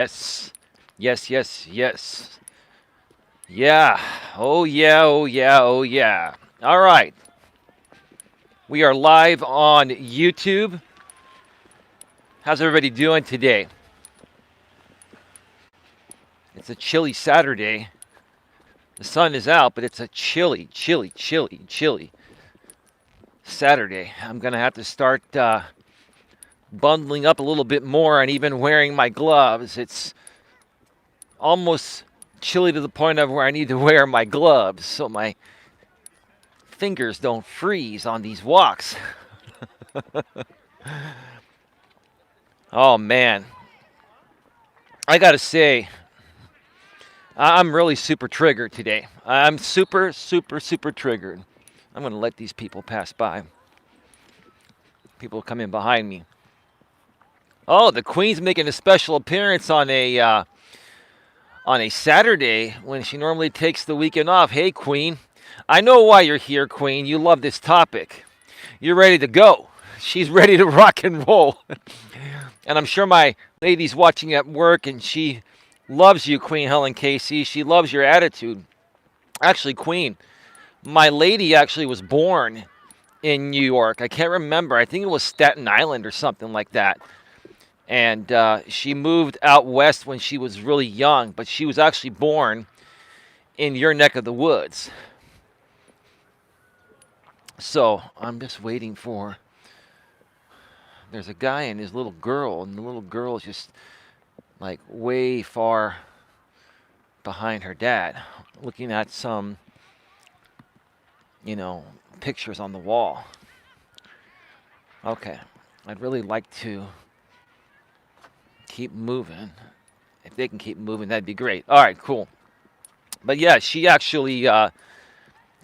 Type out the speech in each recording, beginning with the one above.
Yes. Yes, yes, yes. Yeah. Oh, yeah, oh, yeah, oh, yeah. All right. We are live on YouTube. How's everybody doing today? It's a chilly Saturday. The sun is out, but it's a chilly Saturday. I'm going to have to start bundling up a little bit more and even wearing my gloves. It's almost chilly to the point of where I need to wear my gloves so my fingers don't freeze on these walks. Oh man, I gotta say, I'm really super triggered today. I'm super triggered. I'm gonna let these people pass by. People come in behind me. Oh, the Queen's making a special appearance on a Saturday when she normally takes the weekend off. Hey, Queen, I know why you're here, Queen. You love this topic. You're ready to go. She's ready to rock and roll. And I'm sure my lady's watching at work, and she loves you, Queen Helen Casey. She loves your attitude. Actually, Queen, my lady actually was born in New York. I can't remember. I think it was Staten Island or something like that. And she moved out west when she was really young, but she was actually born in your neck of the woods. So I'm just waiting for. There's a guy and his little girl, and the little girl is just like way far behind her dad, looking at some, pictures on the wall. Okay, I'd really like to keep moving. If they can keep moving, that'd be great. All right, cool. But yeah, she actually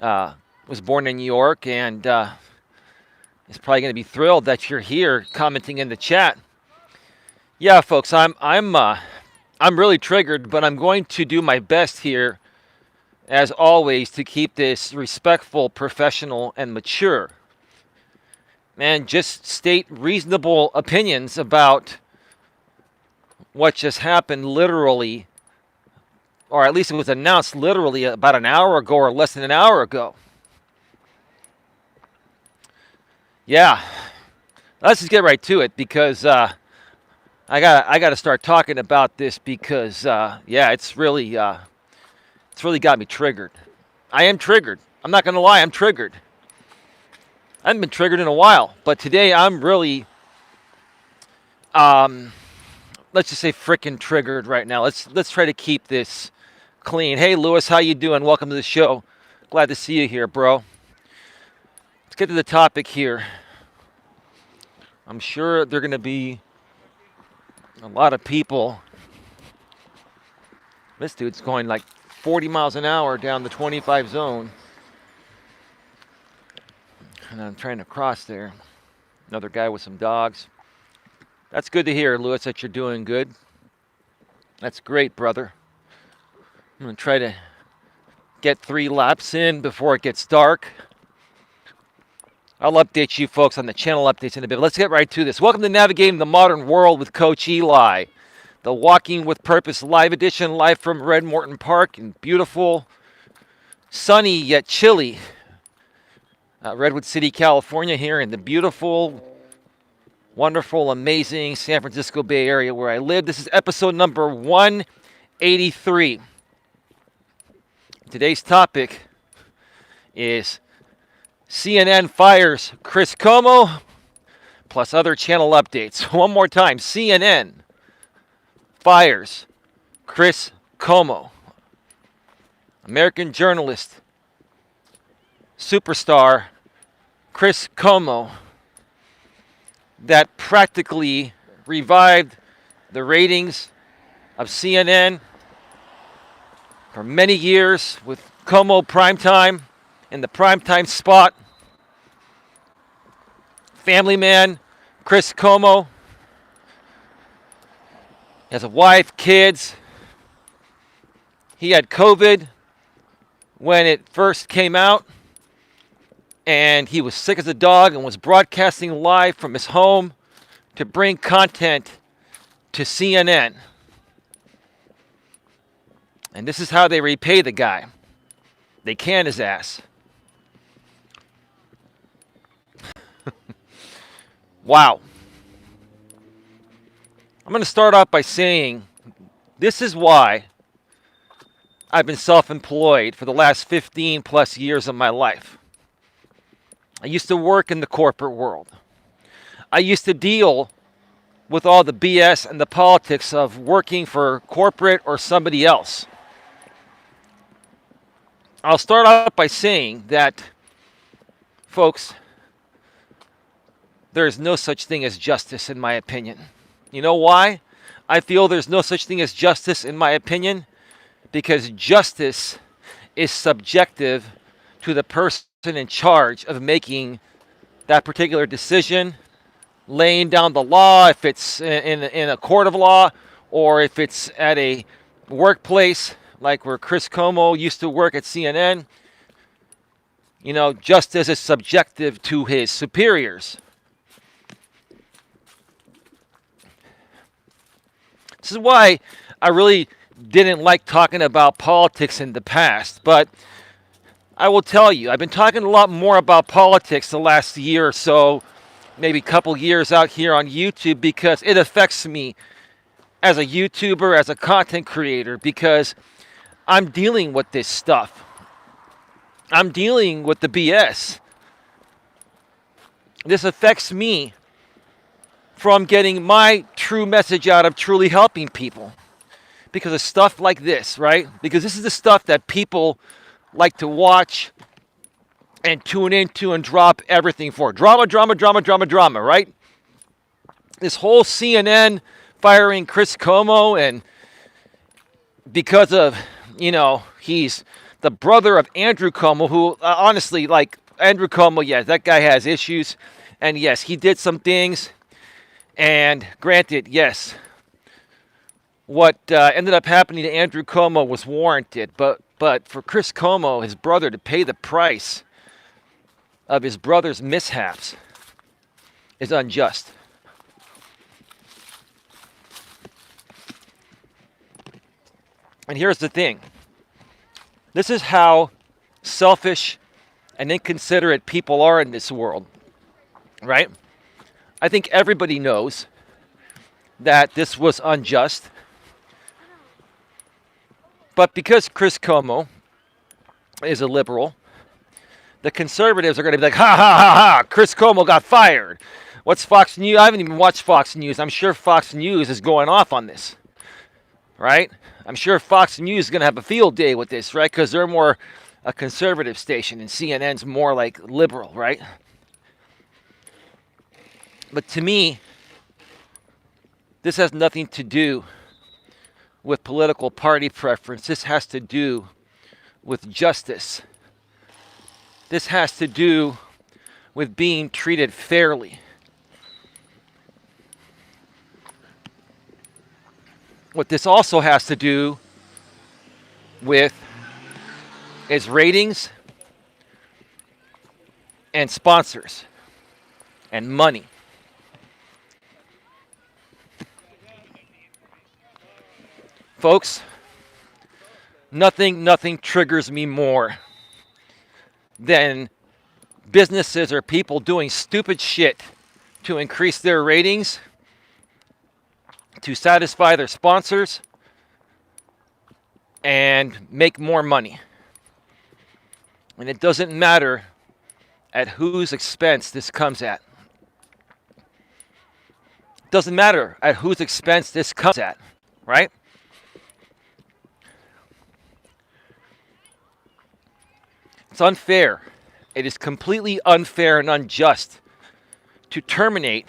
was born in New York, and is probably going to be thrilled that you're here commenting in the chat. Yeah, folks, I'm really triggered, but I'm going to do my best here, as always, to keep this respectful, professional, and mature. And just state reasonable opinions about what just happened literally, or at least it was announced literally about an hour ago or less than an hour ago. Yeah, let's just get right to it because I got to start talking about this because yeah, it's really got me triggered. I am triggered. I'm not gonna lie, I'm triggered. I haven't been triggered in a while, but today I'm really let's just say frickin' triggered right now. Let's try to keep this clean. Hey Lewis, how you doing? Welcome to the show. Glad to see you here, bro. Let's get to the topic here. I'm sure there are going to be a lot of people. This dude's going like 40 miles an hour down the 25 zone. And I'm trying to cross there. Another guy with some dogs. That's good to hear, Lewis, that you're doing good. That's great, brother. I'm going to try to get 3 laps in before it gets dark. I'll update you folks on the channel updates in a bit. But let's get right to this. Welcome to Navigating the Modern World with Coach Eli. The Walking with Purpose live edition, live from Red Morton Park in beautiful, sunny yet chilly Redwood City, California, here in the beautiful, wonderful, amazing San Francisco Bay Area where I live. This is episode number 183. Today's topic is CNN fires Chris CUOMO, plus other channel updates. One more time, CNN fires Chris CUOMO, American journalist, superstar Chris CUOMO, that practically revived the ratings of CNN for many years with CUOMO Primetime in the primetime spot. Family man Chris CUOMO has a wife, kids. He had COVID when it first came out, and he was sick as a dog and was broadcasting live from his home to bring content to CNN. And this is how they repay the guy. They can his ass. Wow. I'm going to start off by saying this is why I've been self-employed for the last 15 plus years of my life. I used to work in the corporate world. I used to deal with all the BS and the politics of working for corporate or somebody else. I'll start off by saying that, folks, there is no such thing as justice, in my opinion. You know why I feel there's no such thing as justice, in my opinion? Because justice is subjective to the person in charge of making that particular decision, laying down the law, if it's in a court of law, or if it's at a workplace, like where Chris CUOMO used to work at CNN. You know, justice is subjective to his superiors. This is why I really didn't like talking about politics in the past, but I will tell you, I've been talking a lot more about politics the last year or so, maybe a couple years out here on YouTube, because it affects me as a YouTuber, as a content creator, because I'm dealing with this stuff. I'm dealing with the BS. This affects me from getting my true message out of truly helping people. Because of stuff like this, right? Because this is the stuff that people like to watch and tune into and drop everything for. Drama, drama, drama, drama, drama, right? This whole CNN firing Chris CUOMO, and because of, you know, he's the brother of Andrew CUOMO, who honestly, like, Andrew CUOMO, yes, that guy has issues. And yes, he did some things. And granted, yes, what ended up happening to Andrew CUOMO was warranted. But for Chris CUOMO, his brother, to pay the price of his brother's mishaps is unjust. And here's the thing. This is how selfish and inconsiderate people are in this world, right? I think everybody knows that this was unjust. But because Chris CUOMO is a liberal, the conservatives are going to be like, ha, ha, ha, ha, Chris CUOMO got fired. What's Fox News? I haven't even watched Fox News. I'm sure Fox News is going off on this, right? I'm sure Fox News is going to have a field day with this, right? Because they're more a conservative station and CNN's more like liberal, right? But to me, this has nothing to do with political party preference. This has to do with justice. This has to do with being treated fairly. What this also has to do with is ratings and sponsors and money. Folks, nothing triggers me more than businesses or people doing stupid shit to increase their ratings, to satisfy their sponsors, and make more money. And it doesn't matter at whose expense this comes at. It doesn't matter at whose expense this comes at, right? It's unfair. It is completely unfair and unjust to terminate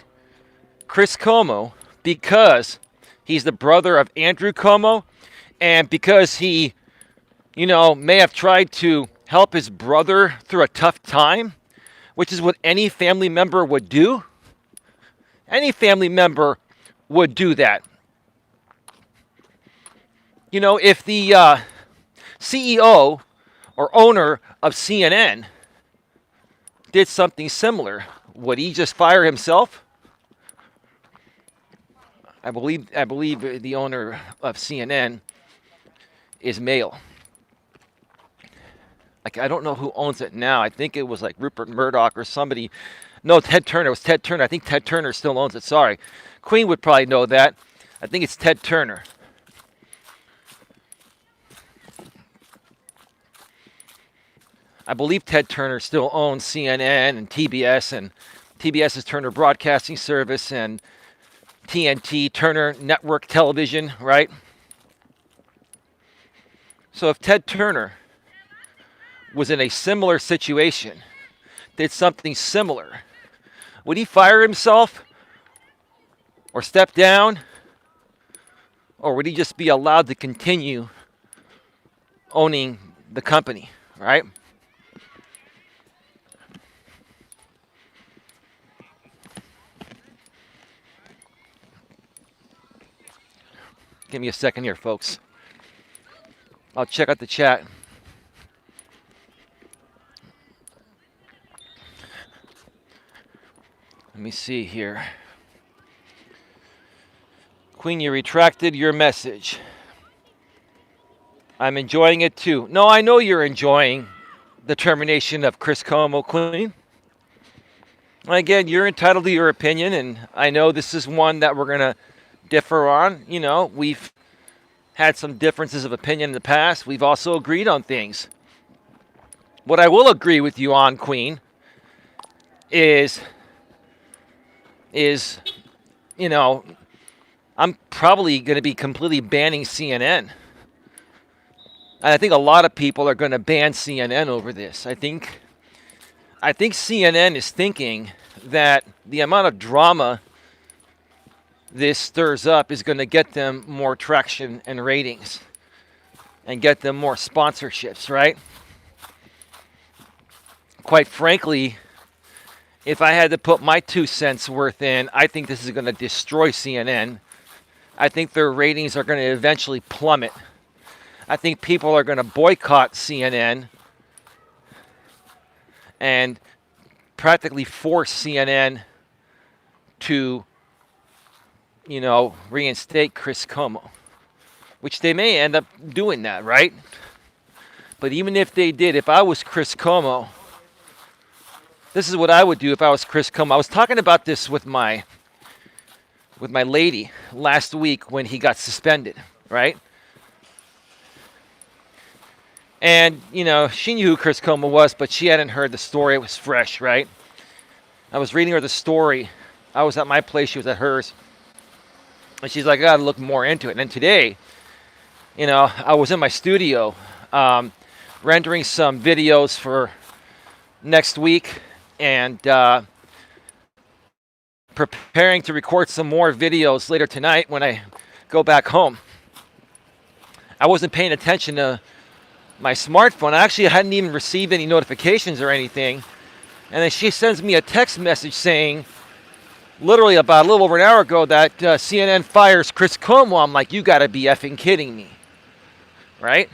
Chris CUOMO because he's the brother of Andrew CUOMO, and because he, you know, may have tried to help his brother through a tough time, which is what any family member would do. Any family member would do that. You know, if the CEO or owner of CNN did something similar, would he just fire himself? I believe the owner of CNN is male. Like, I don't know who owns it now. I think it was like Rupert Murdoch or somebody. No, Ted Turner. It was Ted Turner. I think Ted Turner still owns it. Sorry. Queen would probably know that. I think it's Ted Turner. I believe Ted Turner still owns CNN and TBS, and TBS is Turner Broadcasting Service, and TNT, Turner Network Television, right? So if Ted Turner was in a similar situation, did something similar, would he fire himself or step down? Or would he just be allowed to continue owning the company, right? Give me a second here, folks. I'll check out the chat. Let me see here. Queen, you retracted your message. I'm enjoying it too. No, I know you're enjoying the termination of Chris CUOMO, Queen. Again, you're entitled to your opinion, and I know this is one that we're going to differ on. You know, we've had some differences of opinion in the past. We've also agreed on things. What I will agree with you on, Queen, is you know, I'm probably going to be completely banning CNN. And I think a lot of people are going to ban CNN over this. I think CNN is thinking that the amount of drama this stirs up is going to get them more traction and ratings and get them more sponsorships, right? Quite frankly, if I had to put my 2 cents worth in, I think this is going to destroy CNN. I think their ratings are going to eventually plummet. I think people are going to boycott CNN and practically force CNN to, you know, reinstate Chris CUOMO, which they may end up doing that, right? But even if they did, if I was Chris CUOMO, this is what I would do if I was Chris CUOMO. I was talking about this with my lady last week when he got suspended, right? And, you know, she knew who Chris CUOMO was, but she hadn't heard the story. It was fresh, right? I was reading her the story. I was at my place. She was at hers. And she's like, I got to look more into it. And then today, you know, I was in my studio rendering some videos for next week and preparing to record some more videos later tonight when I go back home. I wasn't paying attention to my smartphone. I actually hadn't even received any notifications or anything. And then she sends me a text message saying, literally about a little over an hour ago, that CNN fires Chris CUOMO. I'm like, you got to be effing kidding me, right?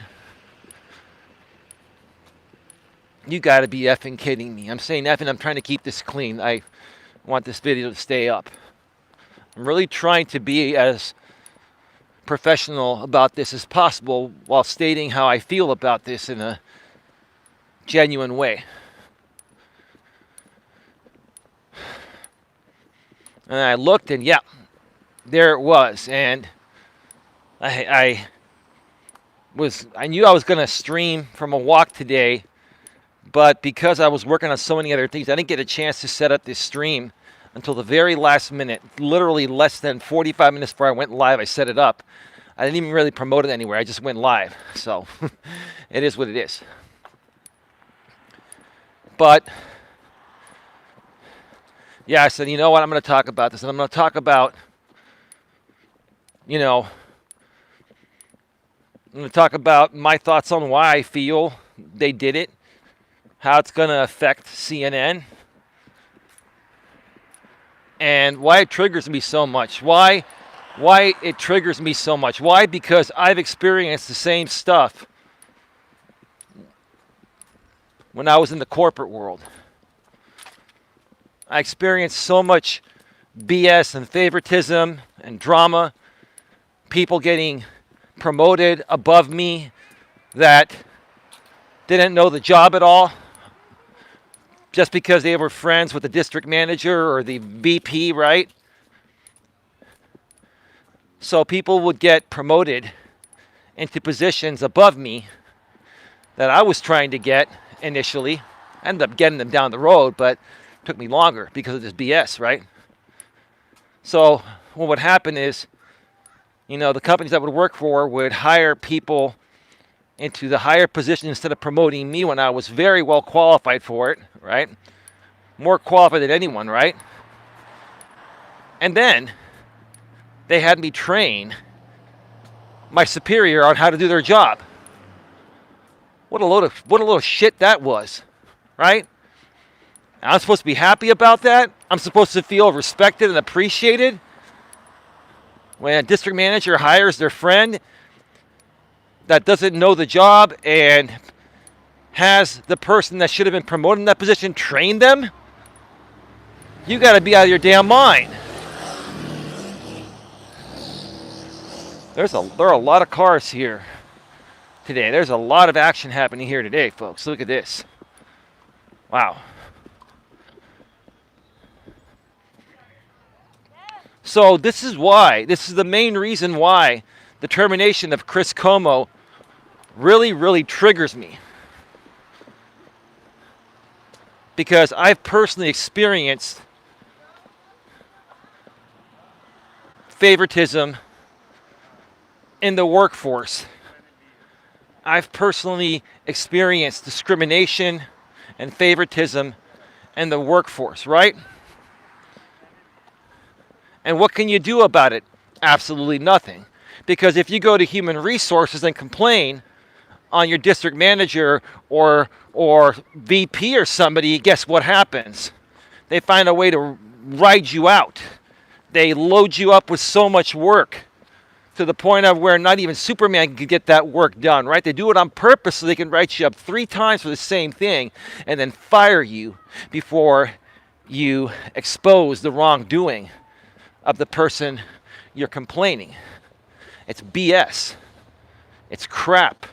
You got to be effing kidding me. I'm saying effing, I'm trying to keep this clean. I want this video to stay up. I'm really trying to be as professional about this as possible while stating how I feel about this in a genuine way. And I looked, and yeah, there it was. And I knew I was going to stream from a walk today, but because I was working on so many other things, I didn't get a chance to set up this stream until the very last minute. Literally less than 45 minutes before I went live, I set it up. I didn't even really promote it anywhere. I just went live. So it is what it is. But yeah, I said, you know what? I'm going to talk about this. And I'm going to talk about, you know, I'm going to talk about my thoughts on why I feel they did it, how it's going to affect CNN, and why it triggers me so much. Why it triggers me so much. Why? Because I've experienced the same stuff when I was in the corporate world. I experienced so much BS and favoritism and drama, people getting promoted above me that didn't know the job at all just because they were friends with the district manager or the VP, right? So people would get promoted into positions above me that I was trying to get initially. I ended up getting them down the road, but it took me longer because of this BS, right? So what would happen is, the companies I would work for would hire people into the higher position instead of promoting me when I was very well qualified for it, right? More qualified than anyone, right? And then they had me train my superior on how to do their job. What a load of shit that was, right? I'm supposed to be happy about that. I'm supposed to feel respected and appreciated when a district manager hires their friend that doesn't know the job and has the person that should have been promoted in that position train them. You got to be out of your damn mind. There are a lot of cars here today. There's a lot of action happening here today, folks. Look at this. Wow. So this is the main reason why the termination of Chris CUOMO really, really triggers me. Because I've personally experienced favoritism in the workforce. I've personally experienced discrimination and favoritism in the workforce, right? And what can you do about it? Absolutely nothing. Because if you go to human resources and complain on your district manager or VP or somebody, guess what happens? They find a way to ride you out. They load you up with so much work to the point of where not even Superman can get that work done, right? They do it on purpose so they can write you up 3 times for the same thing and then fire you before you expose the wrongdoing of the person you're complaining. It's BS. It's crap.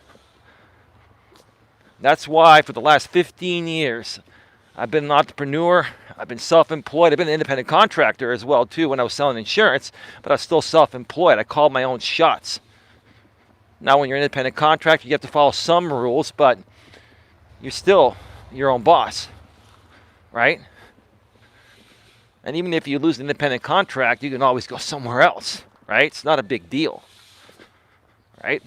That's why for the last 15 years, I've been an entrepreneur. I've been self-employed. I've been an independent contractor as well, too, when I was selling insurance, but I was still self-employed. I called my own shots. Now, when you're an independent contractor, you have to follow some rules, but you're still your own boss, right? And even if you lose an independent contract, you can always go somewhere else, right? It's not a big deal, right?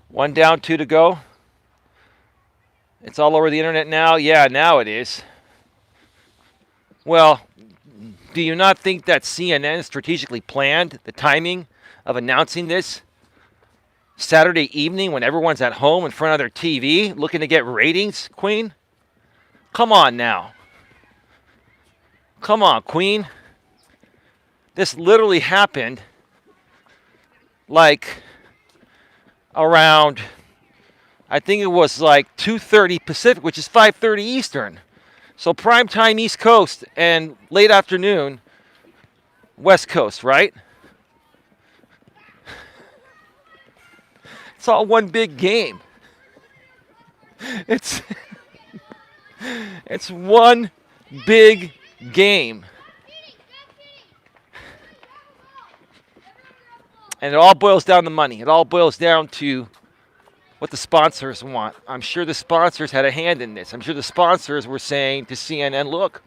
One down, 2 to go. It's all over the internet now. Yeah, now it is. Well, do you not think that CNN strategically planned the timing of announcing this Saturday evening when everyone's at home in front of their TV looking to get ratings, Queen? Come on now. Come on, Queen. This literally happened like around, I think it was like 2:30 Pacific, which is 5:30 Eastern. So prime time East Coast and late afternoon West Coast, right? It's all one big game. It's one big game. And it all boils down to money. It all boils down to what the sponsors want. I'm sure the sponsors had a hand in this. I'm sure the sponsors were saying to CNN, look,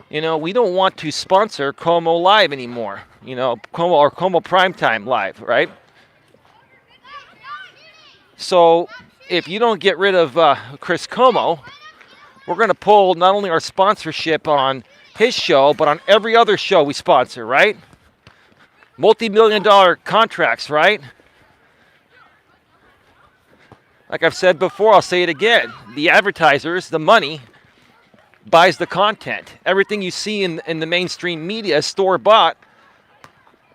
we don't want to sponsor CUOMO Live anymore. CUOMO or CUOMO Primetime Live, right? So if you don't get rid of Chris CUOMO, we're going to pull not only our sponsorship on his show, but on every other show we sponsor, right? Multi-million-dollar contracts, right? Like I've said before, I'll say it again. The advertisers, the money, buys the content. Everything you see in the mainstream media is store-bought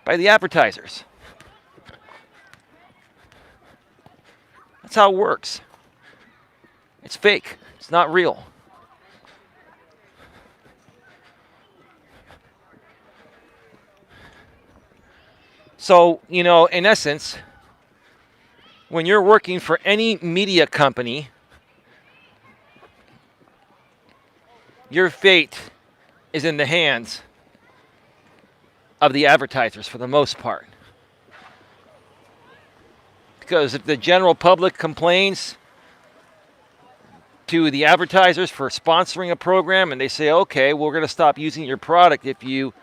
by the advertisers. That's how it works. It's fake. It's not real. So, in essence, when you're working for any media company, your fate is in the hands of the advertisers for the most part. Because if the general public complains to the advertisers for sponsoring a program and they say, okay, we're going to stop using your product if you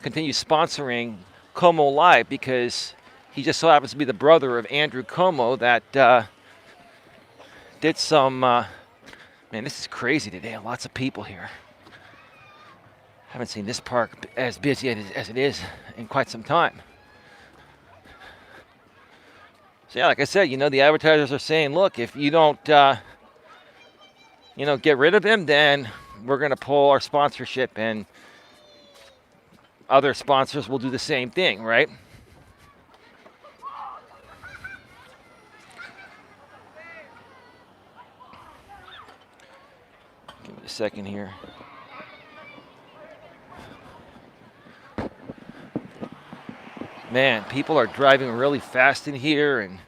continue sponsoring CUOMO Live, because he just so happens to be the brother of Andrew Cuomo that did some, man, this is crazy today. Lots of people here. Haven't seen this park as busy as it is in quite some time. So yeah, like I said, the advertisers are saying, look, if you don't, get rid of him, then we're going to pull our sponsorship, and other sponsors will do the same thing, right? Give me a second here. Man, people are driving really fast in here, and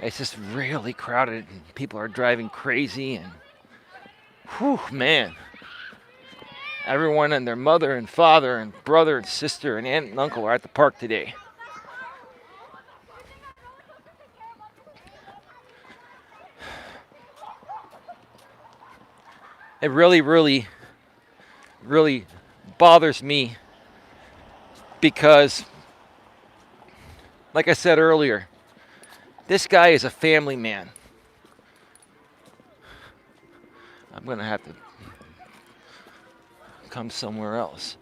it's just really crowded, and people are driving crazy, and whew, man. Everyone and their mother and father and brother and sister and aunt and uncle are at the park today. It really, really, really bothers me because, like I said earlier, this guy is a family man. I'm going to have to come somewhere else.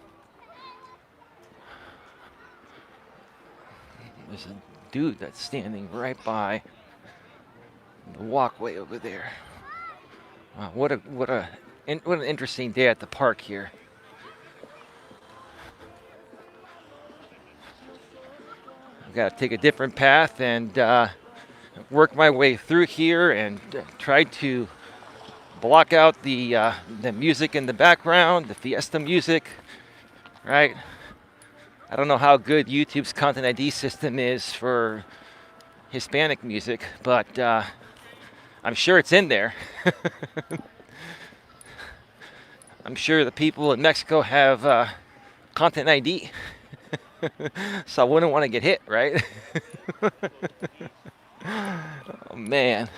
There's a dude that's standing right by the walkway over there. Wow, what an interesting day at the park here. I've got to take a different path and work my way through here and try to block out the music in the background, the Fiesta music, right? I don't know how good YouTube's Content ID system is for Hispanic music, but I'm sure it's in there. I'm sure the people in Mexico have Content ID, so I wouldn't want to get hit, right? Oh, man.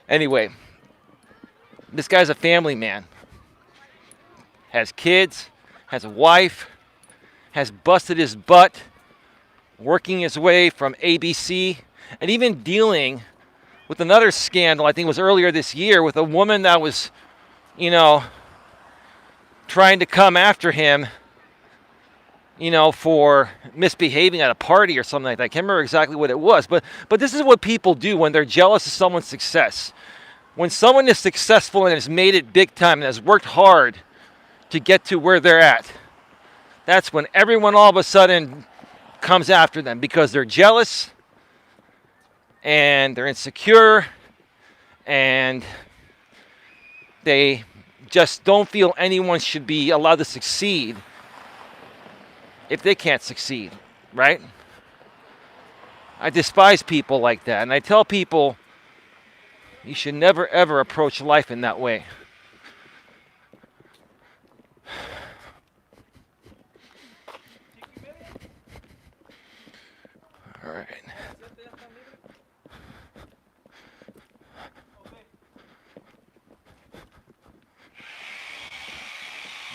Anyway, this guy's a family man. Has kids, has a wife, has busted his butt working his way from ABC, and even dealing with another scandal, I think it was earlier this year, with a woman that was, trying to come after him, for misbehaving at a party or something like that. I can't remember exactly what it was, but this is what people do when they're jealous of someone's success. When someone is successful and has made it big time and has worked hard to get to where they're at, that's when everyone all of a sudden comes after them because they're jealous and they're insecure and they just don't feel anyone should be allowed to succeed if they can't succeed, right? I despise people like that, and I tell people you should never ever approach life in that way. All right.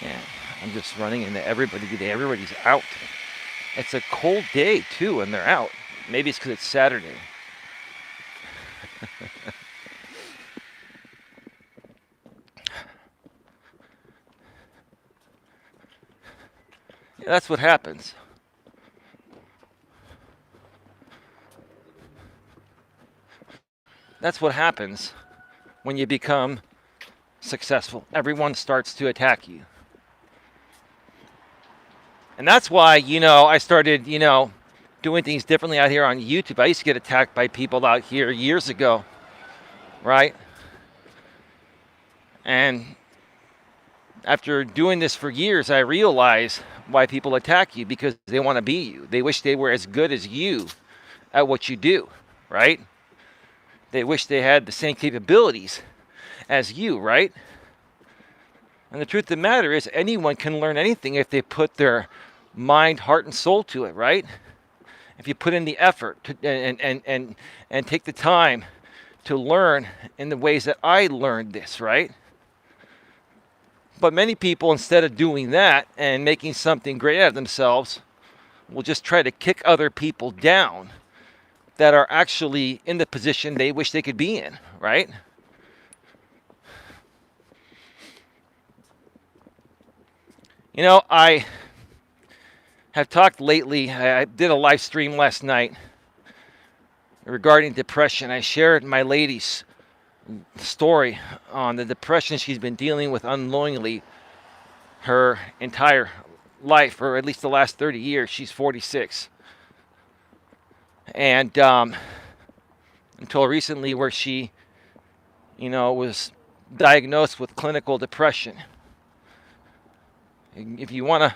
Yeah, I'm just running into everybody today. Everybody's out. It's a cold day too, and they're out. Maybe it's because it's Saturday. Yeah, that's what happens. That's what happens when you become successful. Everyone starts to attack you. And that's why, I started, doing things differently out here on YouTube. I used to get attacked by people out here years ago, right? And after doing this for years, I realized why people attack you, because they want to be you. They wish they were as good as you at what you do, right? They wish they had the same capabilities as you, right? And the truth of the matter is, anyone can learn anything if they put their mind, heart, and soul to it, right? If you put in the effort to, and take the time to learn in the ways that I learned this, right? But many people, instead of doing that and making something great out of themselves, will just try to kick other people down that are actually in the position they wish they could be in, right? You know, I have talked lately, I did a live stream last night regarding depression. I shared my lady's story on the depression she's been dealing with unknowingly her entire life, or at least the last 30 years. She's 46. And until recently, where she, was diagnosed with clinical depression. If you want to,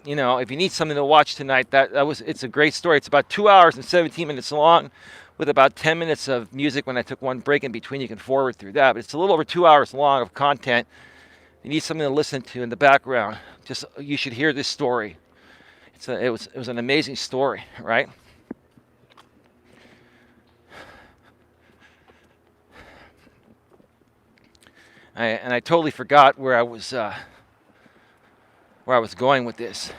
if you need something to watch tonight, it's a great story. It's about 2 hours and 17 minutes long, with about 10 minutes of music when I took one break in between. You can forward through that, but it's a little over 2 hours long of content. You need something to listen to in the background. You should hear this story. It was an amazing story, right? I totally forgot where I was going with this.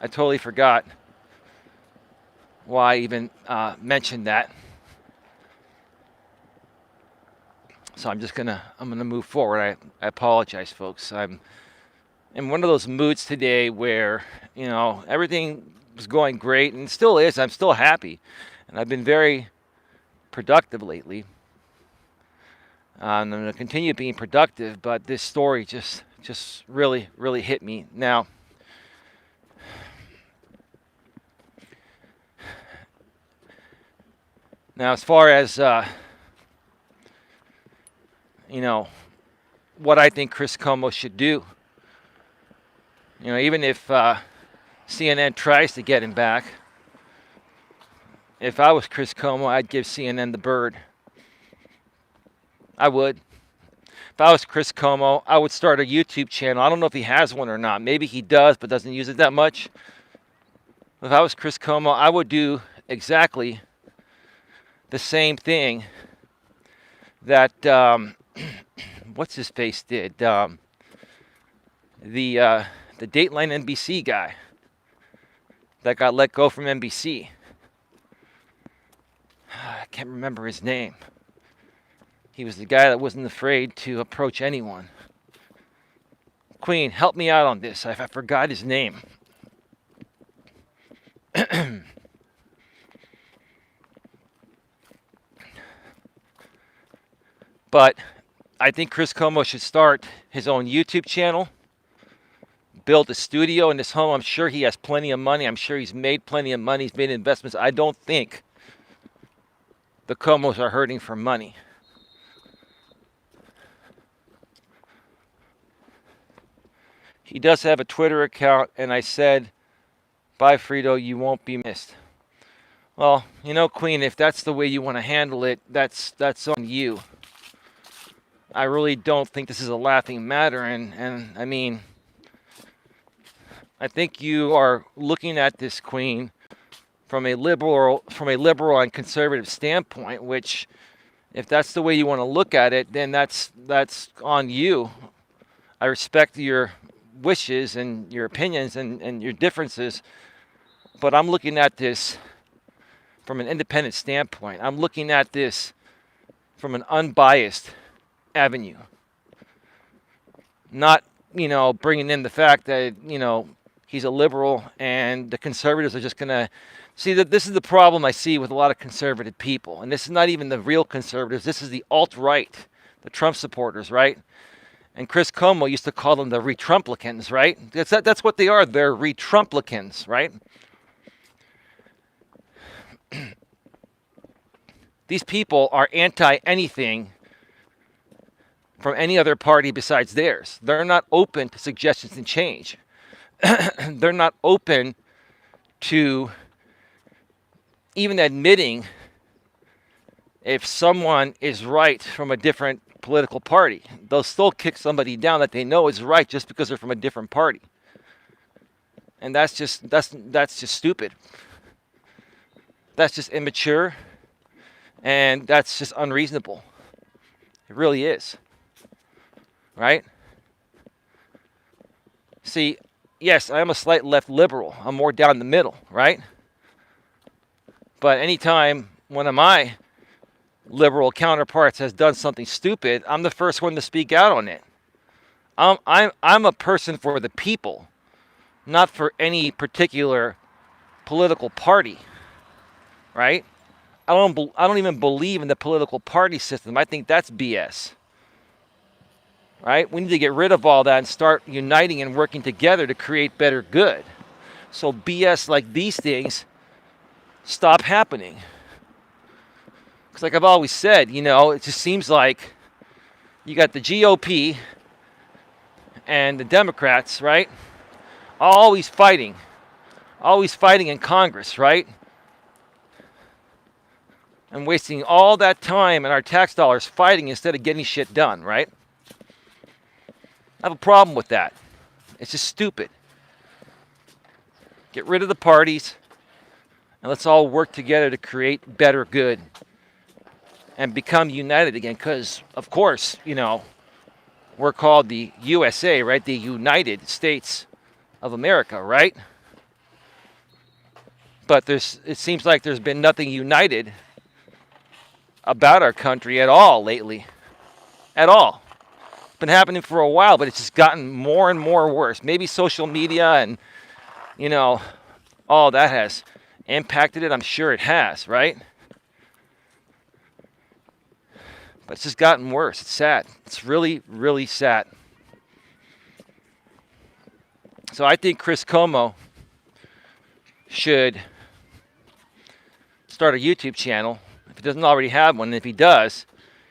I totally forgot why I even mentioned that. So I'm gonna move forward. I apologize, folks. I'm in one of those moods today where, everything was going great, and still is. I'm still happy, and I've been very productive lately. I'm going to continue being productive, but this story just really, really hit me. Now, as far as what I think Chris CUOMO should do, even if CNN tries to get him back, if I was Chris CUOMO, I'd give CNN the bird. I would. If I was Chris CUOMO, I would start a YouTube channel. I don't know if he has one or not. Maybe he does, but doesn't use it that much. If I was Chris CUOMO, I would do exactly the same thing that what's his face did. The Dateline NBC guy that got let go from NBC. I can't remember his name. He was the guy that wasn't afraid to approach anyone. Queen, help me out on this. I forgot his name. But I think Chris CUOMO should start his own YouTube channel, build a studio in his home. I'm sure he has plenty of money. I'm sure he's made plenty of money. He's made investments. I don't think the CUOMOs are hurting for money. He does have a Twitter account, and I said, bye, Frito, you won't be missed. Well, Queen, if that's the way you want to handle it, that's on you. I really don't think this is a laughing matter, and I mean, I think you are looking at this, Queen, from a liberal and conservative standpoint, which, if that's the way you want to look at it, then that's on you. I respect your wishes and your opinions and your differences, but I'm looking at this from an independent standpoint. I'm looking at this from an unbiased avenue, not bringing in the fact that he's a liberal and the conservatives are just gonna see. That this is the problem I see with a lot of conservative people, and this is not even the real conservatives. This is the alt-right, the Trump supporters, right? And Chris CUOMO used to call them the retrumplicans, right? That's what they are. They're retrumplicans, right? These people are anti anything from any other party besides theirs. They're not open to suggestions and change. They're not open to even admitting if someone is right from a different political party. They'll still kick somebody down that they know is right just because they're from a different party. And that's just stupid. That's just immature, and that's just unreasonable. It really is. Right? See, yes, I am a slight left liberal. I'm more down the middle, right? But anytime one of my liberal counterparts has done something stupid, I'm the first one to speak out on it. I'm a person for the people, not for any particular political party, right? I don't even believe in the political party system. I think that's BS. Right? We need to get rid of all that and start uniting and working together to create better good. So BS like these things stop happening. Because like I've always said, it just seems like you got the GOP and the Democrats, right? Always fighting in Congress, right? And wasting all that time and our tax dollars fighting instead of getting shit done, right? I have a problem with that. It's just stupid. Get rid of the parties and let's all work together to create better good and become united again. Because, of course, we're called the USA, right? The United States of America, right? But it seems like there's been nothing united about our country at all lately. At all. Been happening for a while, but it's just gotten more and more worse. Maybe social media and all that has impacted it. I'm sure it has, right? But it's just gotten worse. It's sad. It's really, really sad. So I think Chris CUOMO should start a YouTube channel. If he doesn't already have one, and if he does,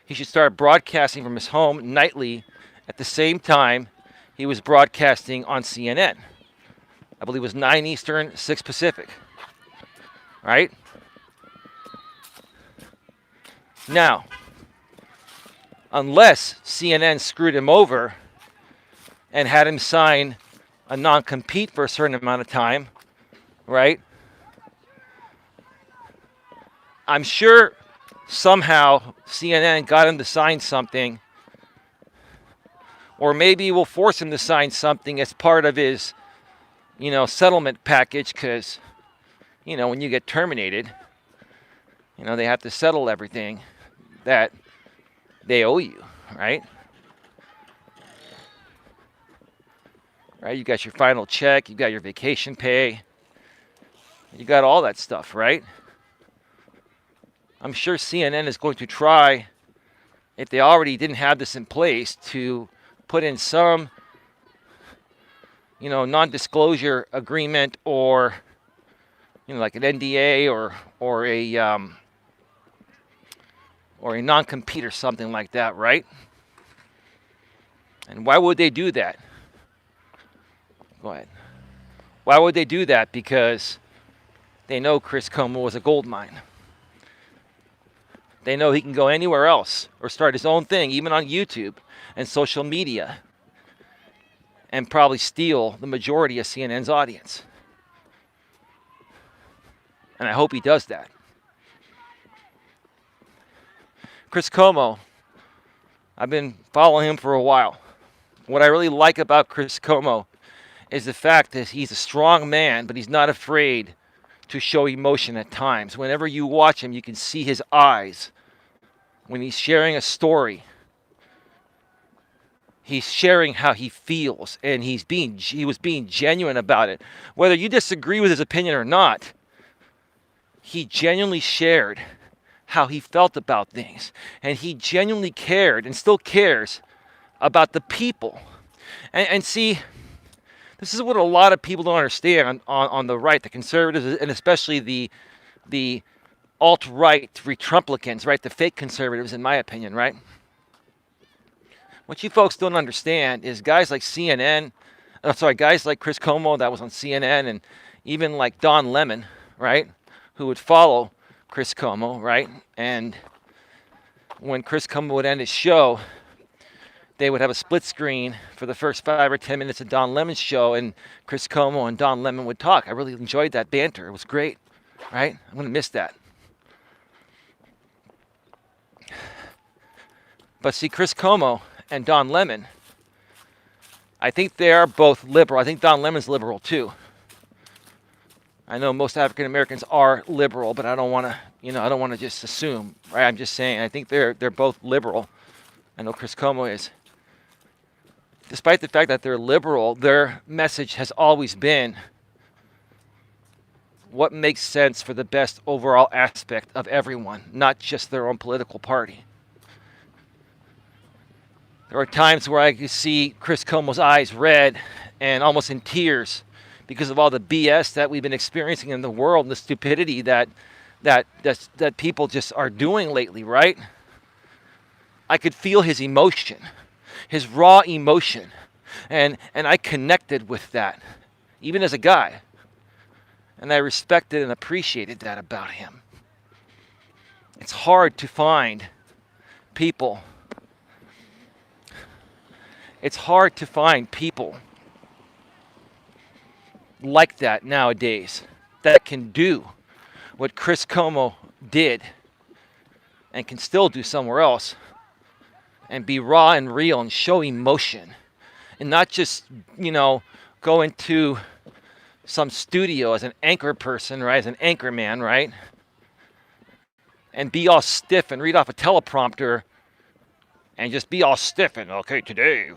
he should start broadcasting from his home nightly at the same time he was broadcasting on CNN. I believe it was 9 Eastern, 6 Pacific. Right? Now, unless CNN screwed him over and had him sign a non-compete for a certain amount of time, right? I'm sure somehow CNN got him to sign something, or maybe we'll force him to sign something as part of his, settlement package, because, when you get terminated, they have to settle everything that they owe you, right? Right? You got your final check, you got your vacation pay, you got all that stuff, right? I'm sure CNN is going to try, if they already didn't have this in place, to put in some, non-disclosure agreement or, like an NDA or a non-compete or something like that, right? And why would they do that? Go ahead. Why would they do that? Because they know Chris CUOMO was a gold mine. They know he can go anywhere else or start his own thing, even on YouTube and social media, and probably steal the majority of CNN's audience. And I hope he does that. Chris CUOMO, I've been following him for a while. What I really like about Chris CUOMO is the fact that he's a strong man, but he's not afraid to show emotion at times. Whenever you watch him, you can see his eyes. When he's sharing a story, he's sharing how he feels, and he was being genuine about it. Whether you disagree with his opinion or not, he genuinely shared how he felt about things. And he genuinely cared and still cares about the people. And see, this is what a lot of people don't understand on the right, the conservatives, and especially the alt-right Trumplicans, right? The fake conservatives, in my opinion, right? What you folks don't understand is guys like guys like Chris CUOMO that was on CNN, and even like Don Lemon, right, who would follow Chris CUOMO, right, and when Chris CUOMO would end his show, they would have a split screen for the first 5 or 10 minutes of Don Lemon's show, and Chris CUOMO and Don Lemon would talk. I really enjoyed that banter. It was great, right? I'm going to miss that. But see, Chris CUOMO and Don Lemon, I think they are both liberal. I think Don Lemon's liberal too. I know most African Americans are liberal, but I don't want to, I don't want to just assume, right? I'm just saying, I think they're both liberal. I know Chris CUOMO is. Despite the fact that they're liberal, their message has always been what makes sense for the best overall aspect of everyone, not just their own political party. There are times where I could see Chris CUOMO's eyes red and almost in tears because of all the BS that we've been experiencing in the world and the stupidity that people just are doing lately, right? I could feel his emotion, his raw emotion, and I connected with that, even as a guy. And I respected and appreciated that about him. It's hard to find people. It's hard to find people like that nowadays that can do what Chris CUOMO did and can still do somewhere else and be raw and real and show emotion and not just, go into some studio as an anchor person, right, as an anchor man, right, and be all stiff and read off a teleprompter and just be all stiff and, okay, today,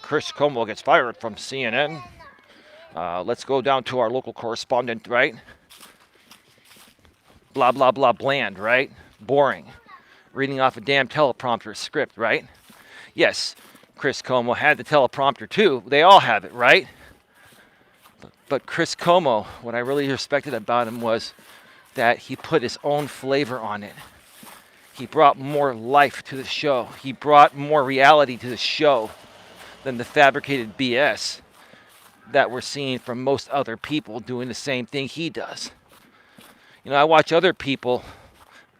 Chris CUOMO gets fired from CNN. Let's go down to our local correspondent, right? Blah, blah, blah, bland, right? Boring. Reading off a damn teleprompter script, right? Yes, Chris CUOMO had the teleprompter too. They all have it, right? But Chris CUOMO, what I really respected about him was that he put his own flavor on it. He brought more life to the show. He brought more reality to the show than the fabricated BS that we're seeing from most other people doing the same thing he does. I watch other people,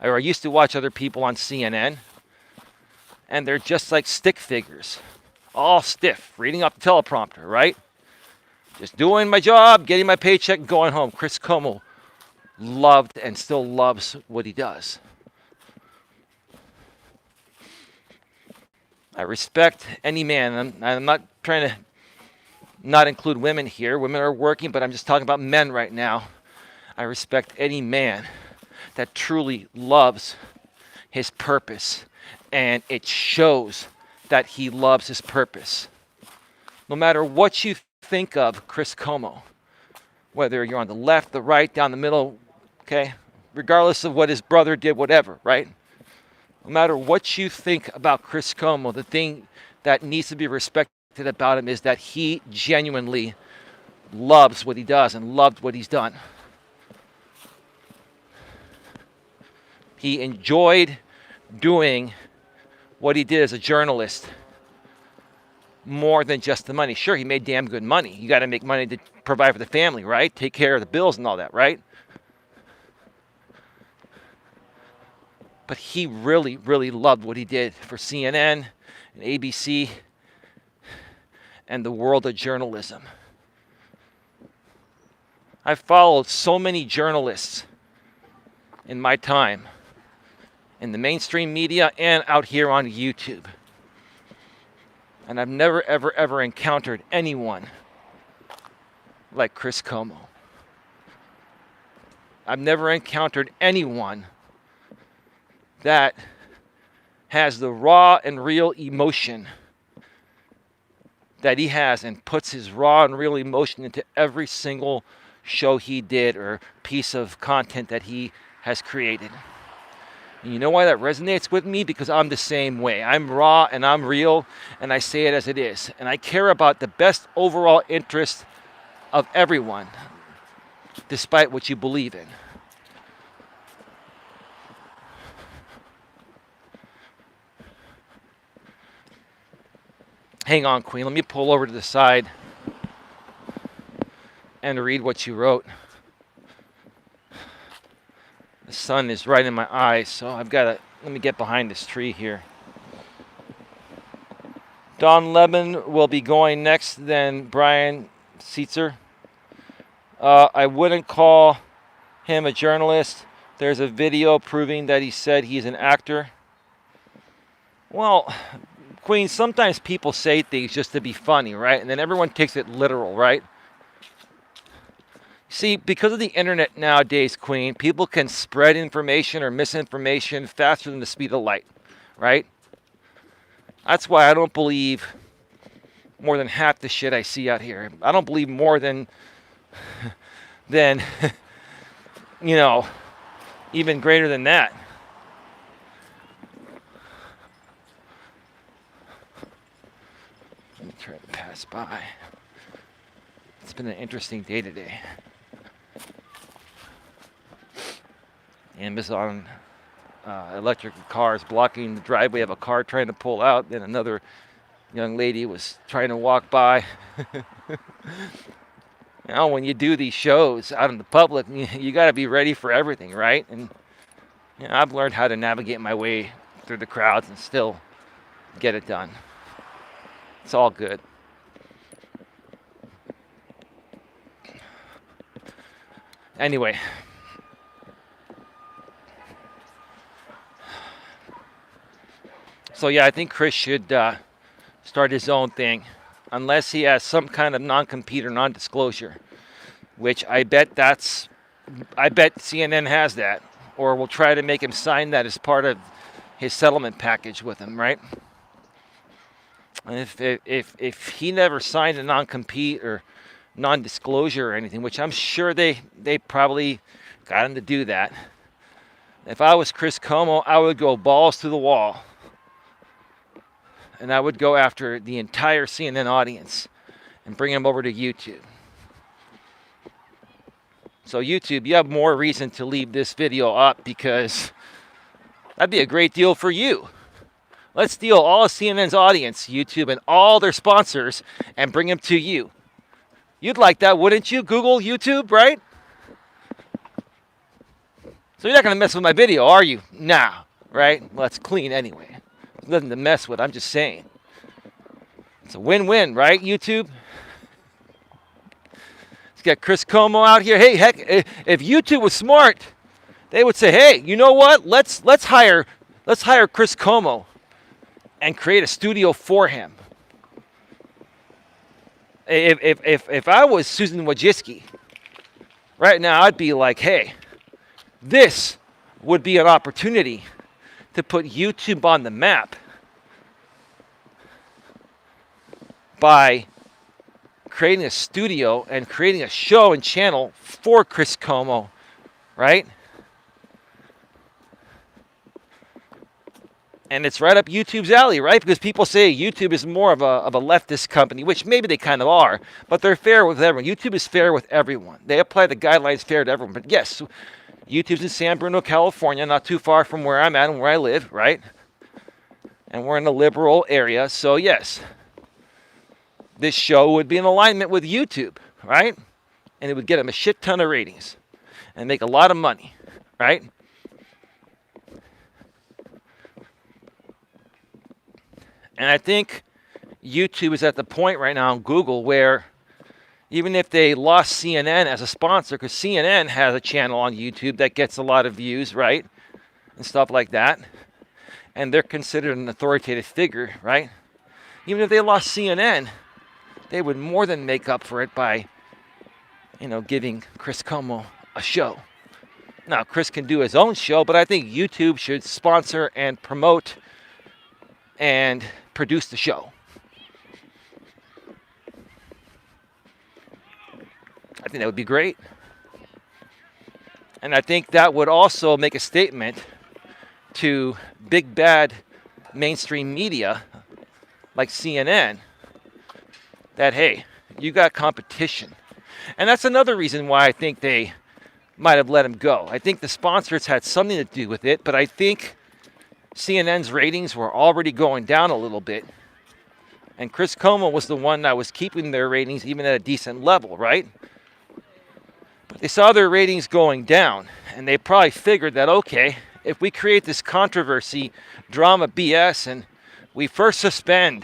or I used to watch other people on CNN, and they're just like stick figures, all stiff, reading off the teleprompter, right? Just doing my job, getting my paycheck, and going home. Chris CUOMO loved and still loves what he does. I respect any man. I'm not trying to not include women here. Women are working, but I'm just talking about men right now. I respect any man that truly loves his purpose, and it shows that he loves his purpose. No matter what you think of Chris CUOMO, whether you're on the left, the right, down the middle, okay, regardless of what his brother did, whatever, right? No matter what you think about Chris CUOMO, the thing that needs to be respected about him is that he genuinely loves what he does and loved what he's done. He enjoyed doing what he did as a journalist more than just the money. Sure, he made damn good money. You got to make money to provide for the family, right? Take care of the bills and all that, right? But he really, really loved what he did for CNN and ABC and the world of journalism. I've followed so many journalists in my time in the mainstream media and out here on YouTube. And I've never, ever, ever encountered anyone like Chris CUOMO. I've never encountered anyone that has the raw and real emotion that he has and puts his raw and real emotion into every single show he did or piece of content that he has created. And you know why that resonates with me? Because I'm the same way. I'm raw and I'm real, and I say it as it is. And I care about the best overall interest of everyone, despite what you believe in. Hang on, Queen. Let me pull over to the side and read what you wrote. The sun is right in my eyes, so I've got to, let me get behind this tree here. Don Lemon will be going next, then Brian Seitzer. I wouldn't call him a journalist. There's a video proving that he said he's an actor. Well, Queen, sometimes people say things just to be funny, right? And then everyone takes it literal, right? See, because of the internet nowadays, Queen, people can spread information or misinformation faster than the speed of light, right? That's why I don't believe more than half the shit I see out here. I don't believe more than you know, even greater than that. Let me try to pass by. It's been an interesting day today. Amazon electric cars blocking the driveway of a car trying to pull out. Then another young lady was trying to walk by. You know, when you do these shows out in the public, you got to be ready for everything, right? And you know, I've learned how to navigate my way through the crowds and still get it done. It's all good. Anyway. So yeah, I think Chris should start his own thing, unless he has some kind of non-compete or non-disclosure, which I bet CNN has that, or will try to make him sign that as part of his settlement package with him, right? And if he never signed a non-compete or non-disclosure or anything, which I'm sure they probably got him to do that. If I was Chris CUOMO, I would go balls to the wall. And I would go after the entire CNN audience and bring them over to YouTube. So YouTube, you have more reason to leave this video up because that'd be a great deal for you. Let's steal all of CNN's audience, YouTube, and all their sponsors and bring them to you. You'd like that, wouldn't you? Google, YouTube, right? So you're not going to mess with my video, are you? Nah, right? Well, it's clean anyway. Nothing to mess with. I'm just saying. It's a win-win, right, YouTube? Let's get Chris CUOMO out here. Hey, heck, if YouTube was smart, they would say, "Hey, you know what? Let's hire Chris CUOMO and create a studio for him." If I was Susan Wojcicki, right now I'd be like, "Hey, this would be an opportunity to put YouTube on the map by creating a studio and creating a show and channel for Chris CUOMO, right? And it's right up YouTube's alley, right? Because people say YouTube is more of a leftist company, which maybe they kind of are, but they're fair with everyone. YouTube is fair with everyone. They apply the guidelines fair to everyone. But yes, YouTube's in San Bruno, California, not too far from where I'm at and where I live, right? And we're in a liberal area, so yes, this show would be in alignment with YouTube, right? And it would get them a shit ton of ratings and make a lot of money, right? And I think YouTube is at the point right now on Google where even if they lost CNN as a sponsor, because CNN has a channel on YouTube that gets a lot of views, right? And stuff like that. And they're considered an authoritative figure, right? Even if they lost CNN, they would more than make up for it by, giving Chris CUOMO a show. Now, Chris can do his own show, but I think YouTube should sponsor and promote and produce the show. I think that would be great. And I think that would also make a statement to big bad mainstream media like CNN that, hey, you got competition. And that's another reason why I think they might have let him go. I think the sponsors had something to do with it, but I think CNN's ratings were already going down a little bit. And Chris CUOMO was the one that was keeping their ratings even at a decent level, right? But they saw their ratings going down, and they probably figured that, okay, if we create this controversy, drama, BS, and we first suspend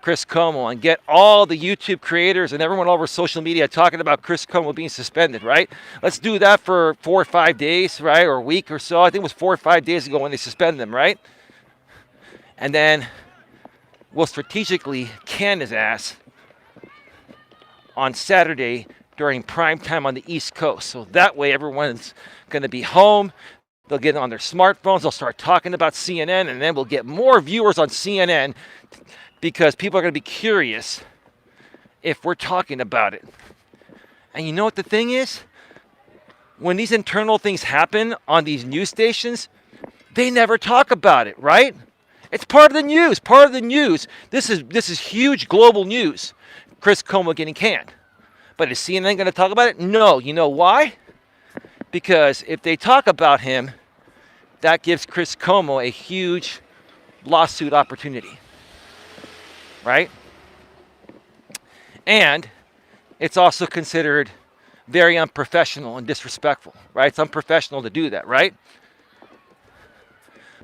Chris CUOMO and get all the YouTube creators and everyone over social media talking about Chris CUOMO being suspended, right? Let's do that for 4 or 5 days, right, or a week or so. I think it was 4 or 5 days ago when they suspended him, right? And then we'll strategically can his ass on Saturday during prime time on the East Coast. So that way everyone's going to be home. They'll get on their smartphones. They'll start talking about CNN, and then we'll get more viewers on CNN because people are going to be curious if we're talking about it. And you know what the thing is? When these internal things happen on these news stations, they never talk about it, right? It's part of the news, This is huge global news. Chris CUOMO getting canned. But is CNN going to talk about it? No. You know why? Because if they talk about him, that gives Chris CUOMO a huge lawsuit opportunity. Right? And it's also considered very unprofessional and disrespectful, right? It's unprofessional to do that, right?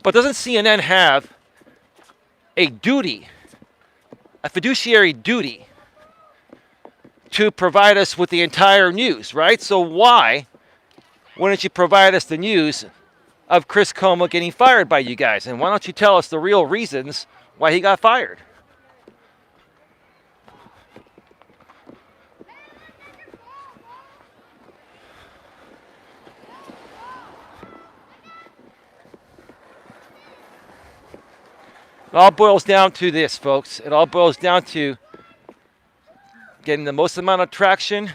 But doesn't CNN have a duty, a fiduciary duty, to provide us with the entire news, right? So why wouldn't you provide us the news of Chris CUOMO getting fired by you guys? And why don't you tell us the real reasons why he got fired? It all boils down to this, folks. It all boils down to getting the most amount of traction,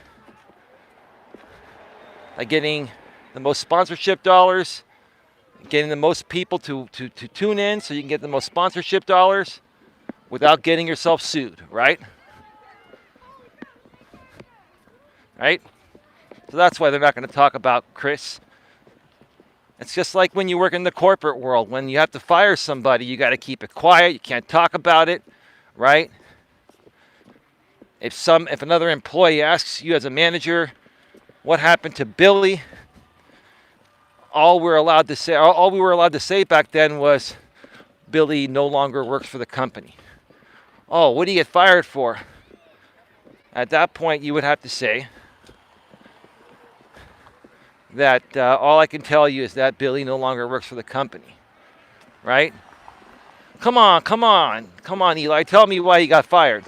like getting the most sponsorship dollars, getting the most people to tune in so you can get the most sponsorship dollars without getting yourself sued, right? Right? So that's why they're not going to talk about Chris. It's just like when you work in the corporate world. When you have to fire somebody, you got to keep it quiet. You can't talk about it, right? If another employee asks you as a manager, what happened to Billy? All we were allowed to say back then was, Billy no longer works for the company. Oh, what did he get fired for? At that point, you would have to say that all I can tell you is that Billy no longer works for the company, right? Come on, Eli. Tell me why he got fired.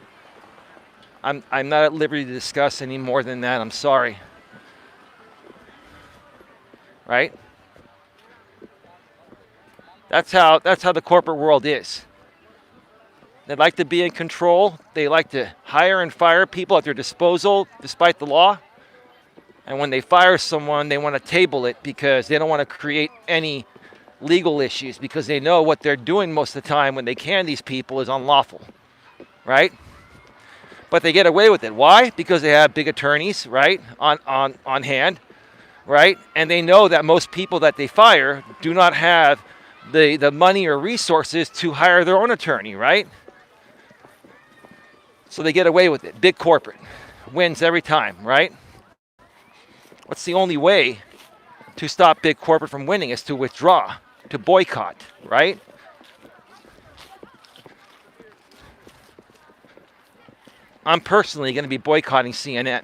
I'm not at liberty to discuss any more than that. I'm sorry. Right? That's how the corporate world is. They like to be in control. They like to hire and fire people at their disposal despite the law. And when they fire someone, they want to table it because they don't want to create any legal issues because they know what they're doing most of the time when they can these people is unlawful, right? But they get away with it. Why? Because they have big attorneys, right, on hand, right? And they know that most people that they fire do not have the money or resources to hire their own attorney, right? So they get away with it. Big corporate wins every time, right? What's the only way to stop big corporate from winning is to withdraw, to boycott, right? I'm personally going to be boycotting CNN.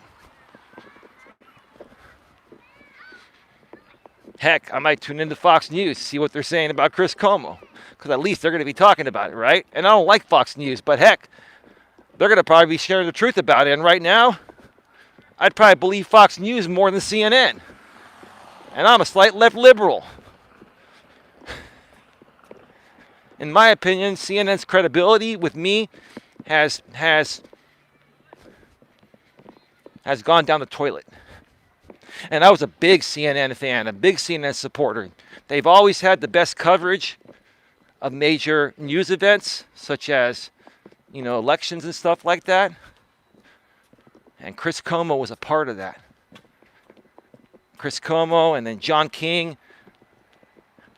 Heck, I might tune into Fox News to see what they're saying about Chris CUOMO, because at least they're going to be talking about it, right? And I don't like Fox News, but heck, they're going to probably be sharing the truth about it. And right now, I'd probably believe Fox News more than CNN. And I'm a slight left liberal. In my opinion, CNN's credibility with me has gone down the toilet. And I was a big CNN fan, a big CNN supporter. They've always had the best coverage of major news events, such as, elections and stuff like that. And Chris CUOMO was a part of that. Chris CUOMO and then John King,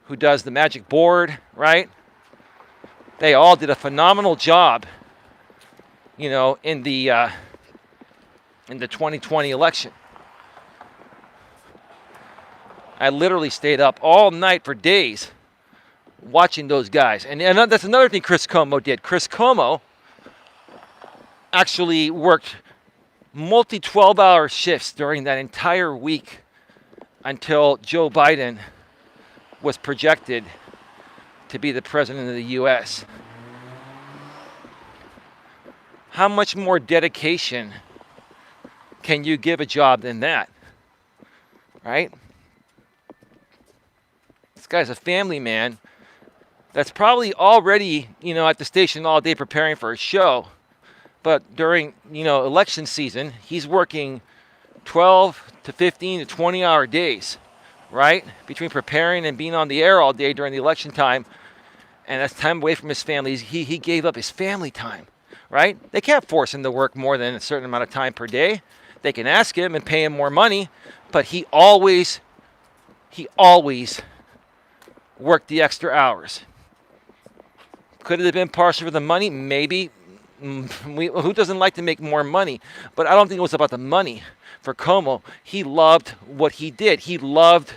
who does the Magic Board, right? They all did a phenomenal job in the 2020 election. I literally stayed up all night for days watching those guys. And that's another thing Chris CUOMO did. Chris CUOMO actually worked multi 12-hour shifts during that entire week until Joe Biden was projected to be the president of the U.S. How much more dedication can you give a job than that? Right? This guy's a family man that's probably already, at the station all day preparing for a show. But during, election season, he's working 12 to 15 to 20-hour days, right? Between preparing and being on the air all day during the election time. And that's time away from his family. He gave up his family time, right? They can't force him to work more than a certain amount of time per day. They can ask him and pay him more money, but he always worked the extra hours. Could it have been partially for the money? Maybe. Who doesn't like to make more money? But I don't think it was about the money for CUOMO. He loved what he did. He loved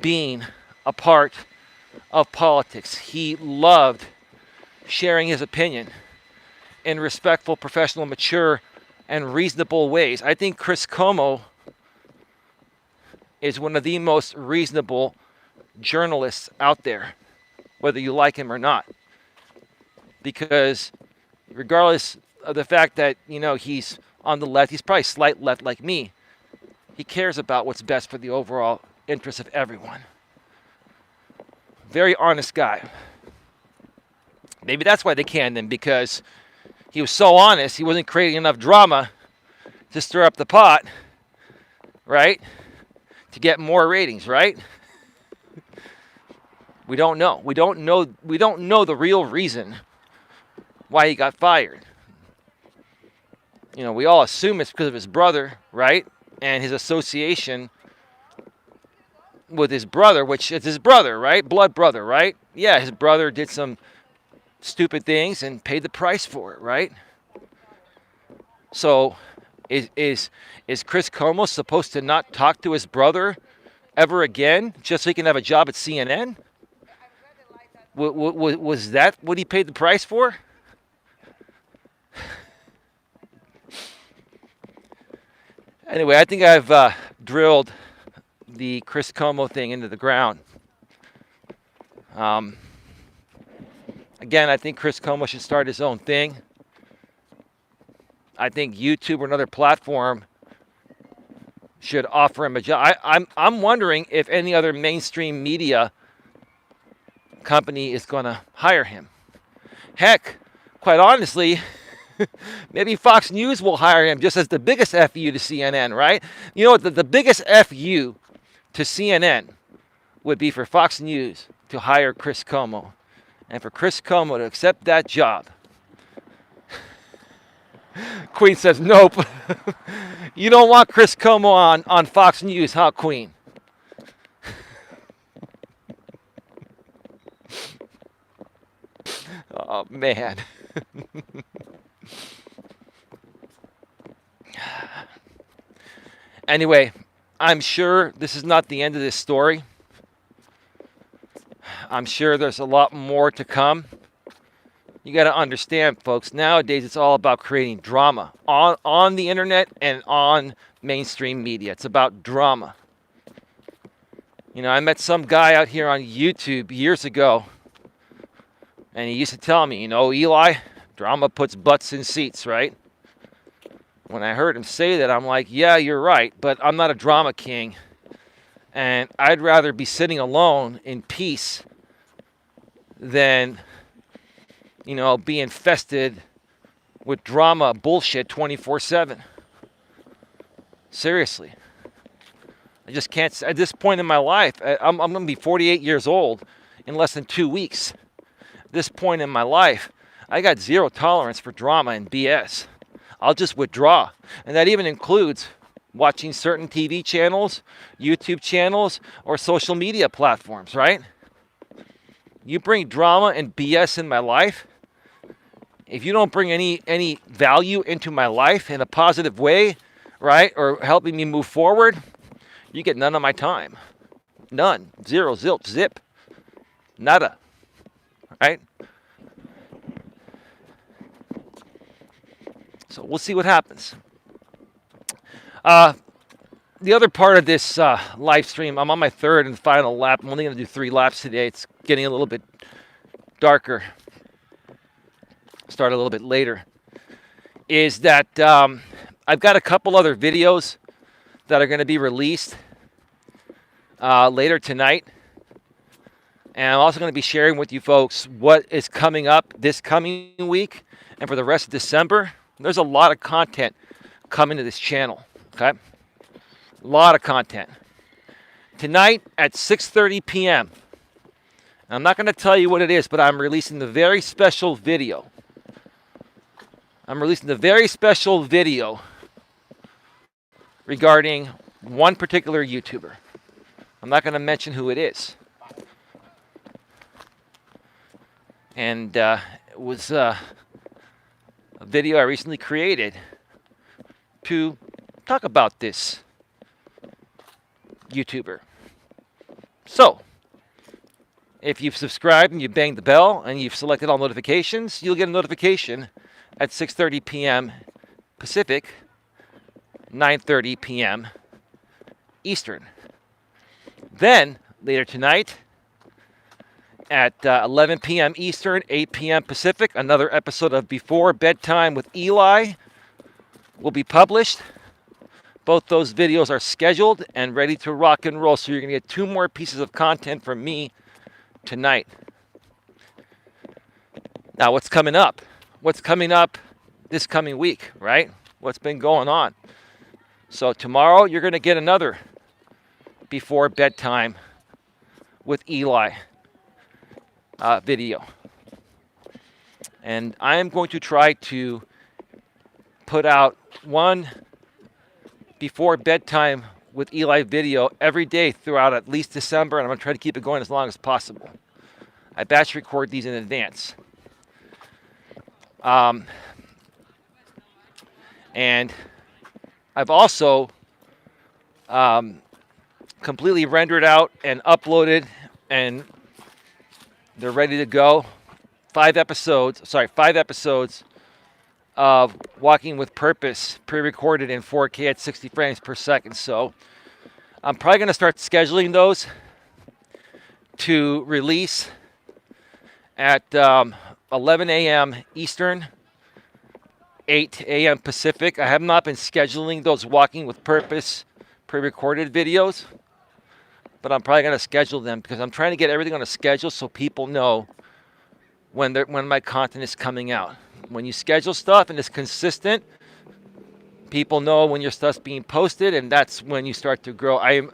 being a part of politics. He loved sharing his opinion in respectful, professional, mature, and reasonable ways. I think Chris CUOMO is one of the most reasonable journalists out there, whether you like him or not. Because regardless of the fact that, he's on the left, he's probably slight left like me, he cares about what's best for the overall interest of everyone. Very honest guy. Maybe that's why they canned him, because he was so honest, he wasn't creating enough drama to stir up the pot, right? To get more ratings, right? We don't know. We don't know the real reason why he got fired. We all assume it's because of his brother, right? And his association with his brother, which is his brother, right? Blood brother, right? Yeah, his brother did some stupid things and paid the price for it, right? So is Chris CUOMO supposed to not talk to his brother ever again just so he can have a job at CNN? Was that what he paid the price for? Anyway, I think I've drilled the Chris CUOMO thing into the ground. Again, I think Chris CUOMO should start his own thing. I think YouTube or another platform should offer him a job. I'm wondering if any other mainstream media company is going to hire him. Heck, quite honestly, maybe Fox News will hire him just as the biggest FU to CNN, right? The biggest FU to CNN would be for Fox News to hire Chris CUOMO, and for Chris CUOMO to accept that job. Queen says, nope. You don't want Chris CUOMO on Fox News, huh, Queen? Oh, man. Anyway, I'm sure this is not the end of this story. I'm sure there's a lot more to come. You got to understand, folks, nowadays it's all about creating drama on the internet and on mainstream media. It's about drama. I met some guy out here on YouTube years ago, and he used to tell me, Eli, drama puts butts in seats, right? When I heard him say that, I'm like, yeah, you're right, but I'm not a drama king. And I'd rather be sitting alone in peace than, be infested with drama bullshit 24/7. Seriously. I just can't, at this point in my life, I'm going to be 48 years old in less than 2 weeks. At this point in my life, I got zero tolerance for drama and BS. I'll just withdraw. And that even includes watching certain TV channels, YouTube channels, or social media platforms, right? You bring drama and BS in my life, if you don't bring any value into my life in a positive way, right, or helping me move forward, you get none of my time. None. Zero. Zilch. Zip. Nada. Right? So we'll see what happens. The other part of this live stream, I'm on my third and final lap. I'm only going to do 3 laps today. It's getting a little bit darker. Start a little bit later. Is that I've got a couple other videos that are going to be released later tonight. And I'm also going to be sharing with you folks what is coming up this coming week and for the rest of December. There's a lot of content coming to this channel, okay? A lot of content. Tonight at 6:30 p.m. I'm not going to tell you what it is, but I'm releasing the very special video. Regarding one particular YouTuber. I'm not going to mention who it is. And it was a video I recently created to talk about this YouTuber. So, if you've subscribed and you banged the bell and you've selected all notifications, you'll get a notification at 6:30 p.m. Pacific, 9:30 p.m. Eastern. Then, later tonight, at 11 p.m. Eastern, 8 p.m. Pacific, another episode of Before Bedtime with Eli will be published. Both those videos are scheduled and ready to rock and roll, so you're going to get 2 more pieces of content from me tonight. Now, what's coming up? What's coming up this coming week, right? What's been going on? So tomorrow, you're going to get another Before Bedtime with Eli video. And I am going to try to put out one Before Bedtime with Eli video every day throughout at least December, and I'm going to try to keep it going as long as possible. I batch record these in advance. And I've also completely rendered out and uploaded, and they're ready to go. 5 episodes of Walking with Purpose, pre-recorded in 4K at 60 frames per second. So I'm probably going to start scheduling those to release at 11 a.m. Eastern, 8 a.m. Pacific. I have not been scheduling those Walking with Purpose pre-recorded videos, but I'm probably going to schedule them because I'm trying to get everything on a schedule so people know when my content is coming out. When you schedule stuff and it's consistent, people know when your stuff's being posted, and that's when you start to grow. I've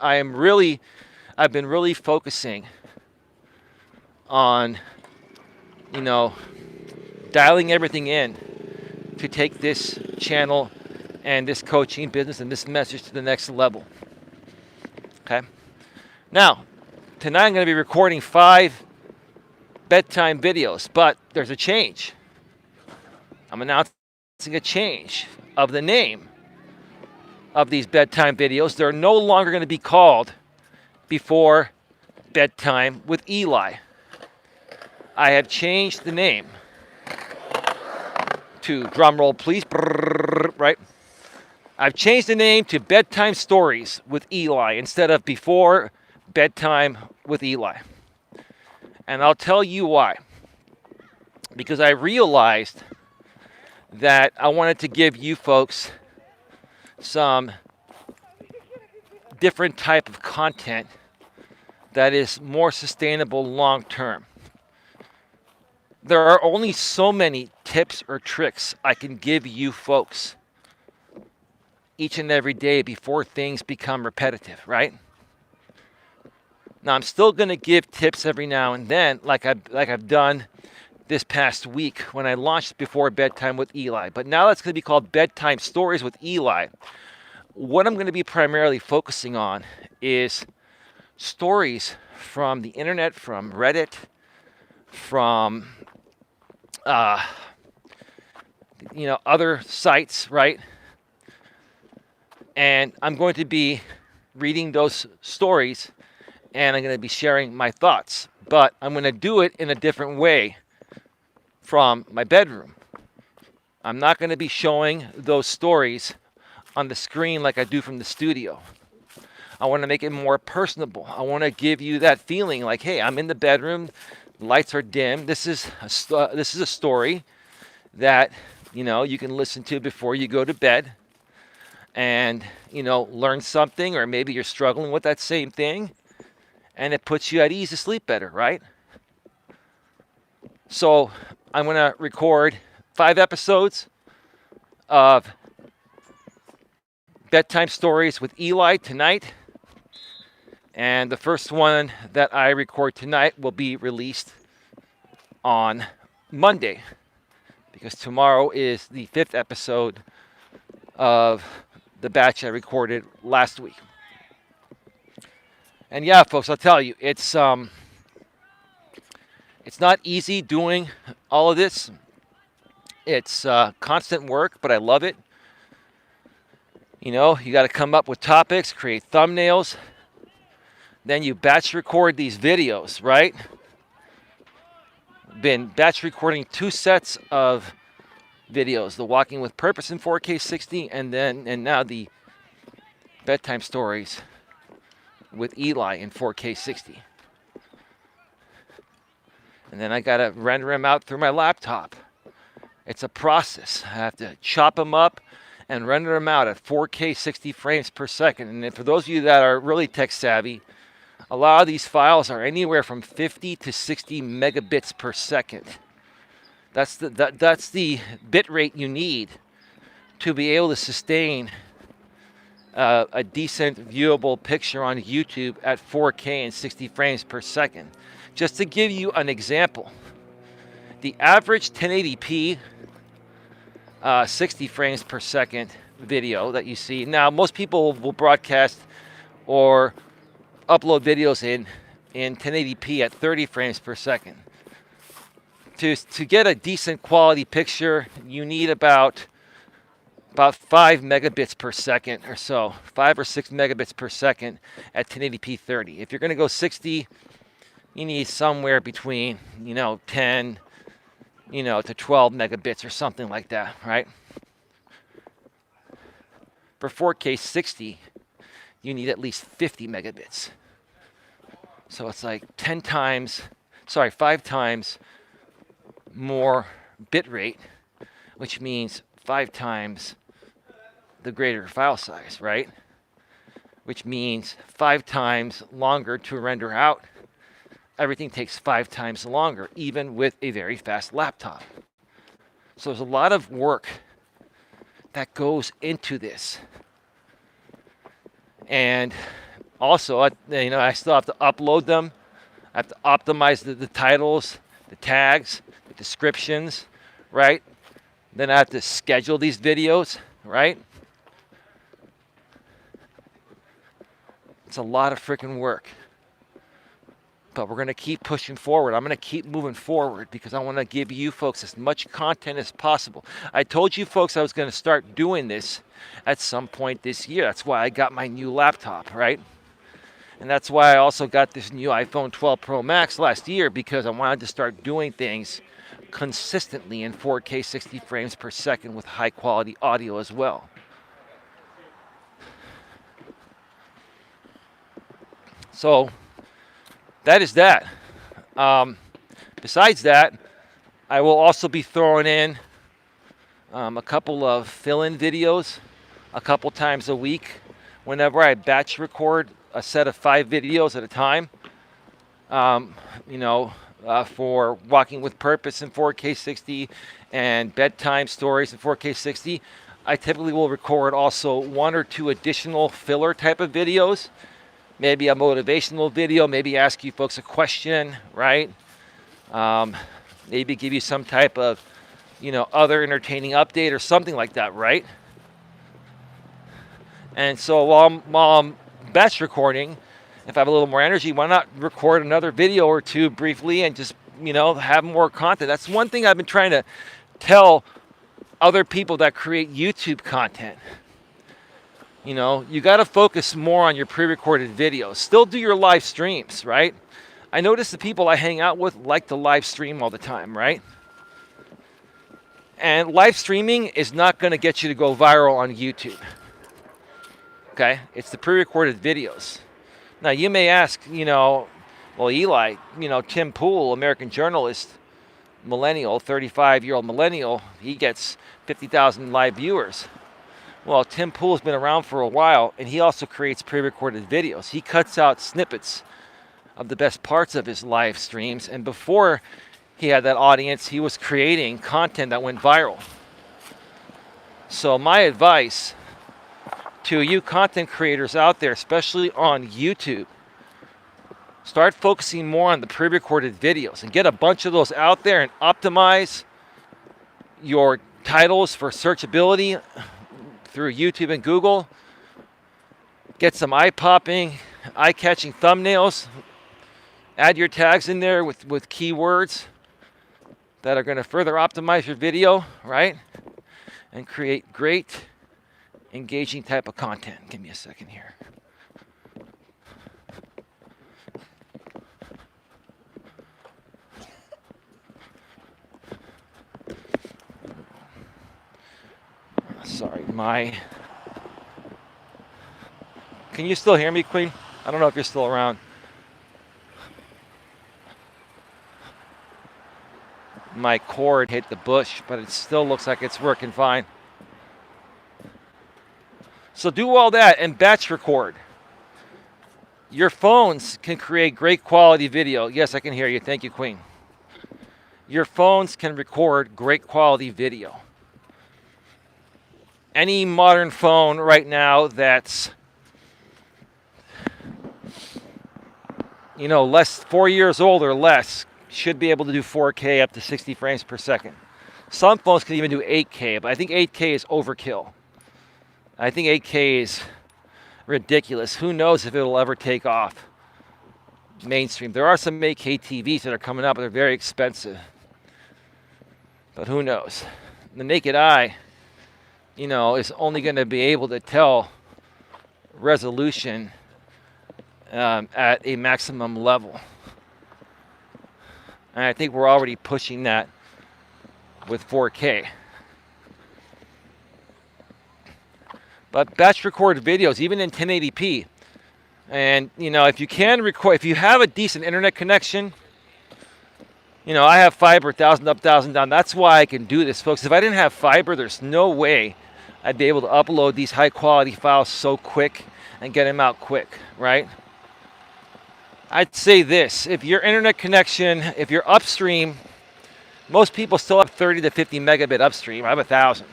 been really focusing on, dialing everything in to take this channel and this coaching business and this message to the next level. Okay? Now, tonight I'm going to be recording 5 bedtime videos, but there's a change. I'm announcing a change of the name of these bedtime videos. They're no longer going to be called Before Bedtime with Eli. I have changed the name to, drum roll please, right? I've changed the name to Bedtime Stories with Eli instead of Before Bedtime with Eli. And I'll tell you why. Because I realized that I wanted to give you folks some different type of content that is more sustainable long term. There are only so many tips or tricks I can give you folks each and every day before things become repetitive, right? Now, I'm still going to give tips every now and then, like I've done this past week when I launched Before Bedtime with Eli. But now that's going to be called Bedtime Stories with Eli. What I'm going to be primarily focusing on is stories from the internet, from Reddit, from other sites, right? And I'm going to be reading those stories, and I'm going to be sharing my thoughts. But I'm going to do it in a different way from my bedroom. I'm not going to be showing those stories on the screen like I do from the studio. I want to make it more personable. I want to give you that feeling like, hey, I'm in the bedroom, lights are dim. This is a story that you can listen to before you go to bed, and learn something, or maybe you're struggling with that same thing, and it puts you at ease to sleep better, right? So I'm going to record 5 episodes of bedtime stories with Eli tonight. And the first one that I record tonight will be released on Monday, because tomorrow is the 5th episode of the batch I recorded last week. And yeah, folks, I'll tell you, it's not easy doing all of this. It's constant work, but I love it. You got to come up with topics, create thumbnails. Then you batch record these videos, right? Been batch recording 2 sets of videos, the Walking with Purpose in 4K 60, and now the bedtime stories with Eli in 4K 60. And then I gotta render them out through my laptop. It's a process. I have to chop them up and render them out at 4K 60 frames per second. And for those of you that are really tech savvy, a lot of these files are anywhere from 50 to 60 megabits per second. That's the bit rate you need to be able to sustain a decent viewable picture on YouTube at 4K and 60 frames per second. Just to give you an example, the average 1080p 60 frames per second video that you see. Now, most people will broadcast or upload videos in 1080p at 30 frames per second. To get a decent quality picture, you need about 5 megabits per second or so, 5 or 6 megabits per second at 1080p 30. If you're going to go 60, you need somewhere between 10 to 12 megabits or something like that, right? For 4K 60, you need at least 50 megabits. So it's like 5 times more bit rate, which means 5 times the greater file size, right? Which means 5 times longer to render out. Everything takes 5 times longer, even with a very fast laptop. So there's a lot of work that goes into this. And also, I still have to upload them. I have to optimize the titles, the tags, the descriptions, right? Then I have to schedule these videos, right? It's a lot of freaking work. But we're going to keep pushing forward. I'm going to keep moving forward because I want to give you folks as much content as possible. I told you folks I was going to start doing this at some point this year. That's why I got my new laptop, right? And that's why I also got this new iPhone 12 Pro Max last year, because I wanted to start doing things consistently in 4K 60 frames per second with high quality audio as well. So that is that. Besides that, I will also be throwing in a couple of fill-in videos a couple times a week whenever I batch record a set of 5 videos at a time. For Walking with Purpose in 4K 60 and bedtime stories in 4K 60. I typically will record also 1 or 2 additional filler type of videos. Maybe a motivational video, maybe ask you folks a question, right? Maybe give you some type of, other entertaining update or something like that, right? And so while I'm batch recording, if I have a little more energy, why not record another video or 2 briefly and just, have more content? That's one thing I've been trying to tell other people that create YouTube content. You know, you got to focus more on your pre-recorded videos. Still do your live streams, right? I notice the people I hang out with like to live stream all the time, right? And live streaming is not going to get you to go viral on YouTube. Okay? It's the pre-recorded videos. Now, you may ask, you know, well, Eli, you know, Tim Pool, American journalist, millennial, 35-year-old millennial, he gets 50,000 live viewers. Well, Tim Pool's been around for a while, and he also creates pre-recorded videos. He cuts out snippets of the best parts of his live streams, and before he had that audience, he was creating content that went viral. So my advice to you content creators out there, especially on YouTube, start focusing more on the pre-recorded videos and get a bunch of those out there and optimize your titles for searchability through YouTube and Google. Get some eye-popping, eye-catching thumbnails. Add your tags in there with keywords that are going to further optimize your video, right? And create great, engaging type of content. Give me a second here. Sorry, Can you still hear me, Queen? I don't know if you're still around. My cord hit the bush, but it still looks like it's working fine. So do all that and batch record. Your phones can create great quality video. Yes, I can hear you. Thank you, Queen. Your phones can record great quality video. Any modern phone right now that's, you know, 4 years old or less should be able to do 4K up to 60 frames per second. Some phones can even do 8K, but I think 8K is overkill. I think 8K is ridiculous. Who knows if it'll ever take off mainstream. There are some 8K TVs that are coming out, but they're very expensive. But who knows? The naked eye, you know, is only going to be able to tell resolution at a maximum level. And I think we're already pushing that with 4K. But batch record videos, even in 1080p. And, you know, if you can record, if you have a decent internet connection, you know, I have fiber, 1,000 up, 1,000 down. That's why I can do this, folks. If I didn't have fiber, there's no way I'd be able to upload these high quality files so quick and get them out quick, right? I'd say this, if your internet connection, if you're upstream, most people still have 30 to 50 megabit upstream. I have 1,000.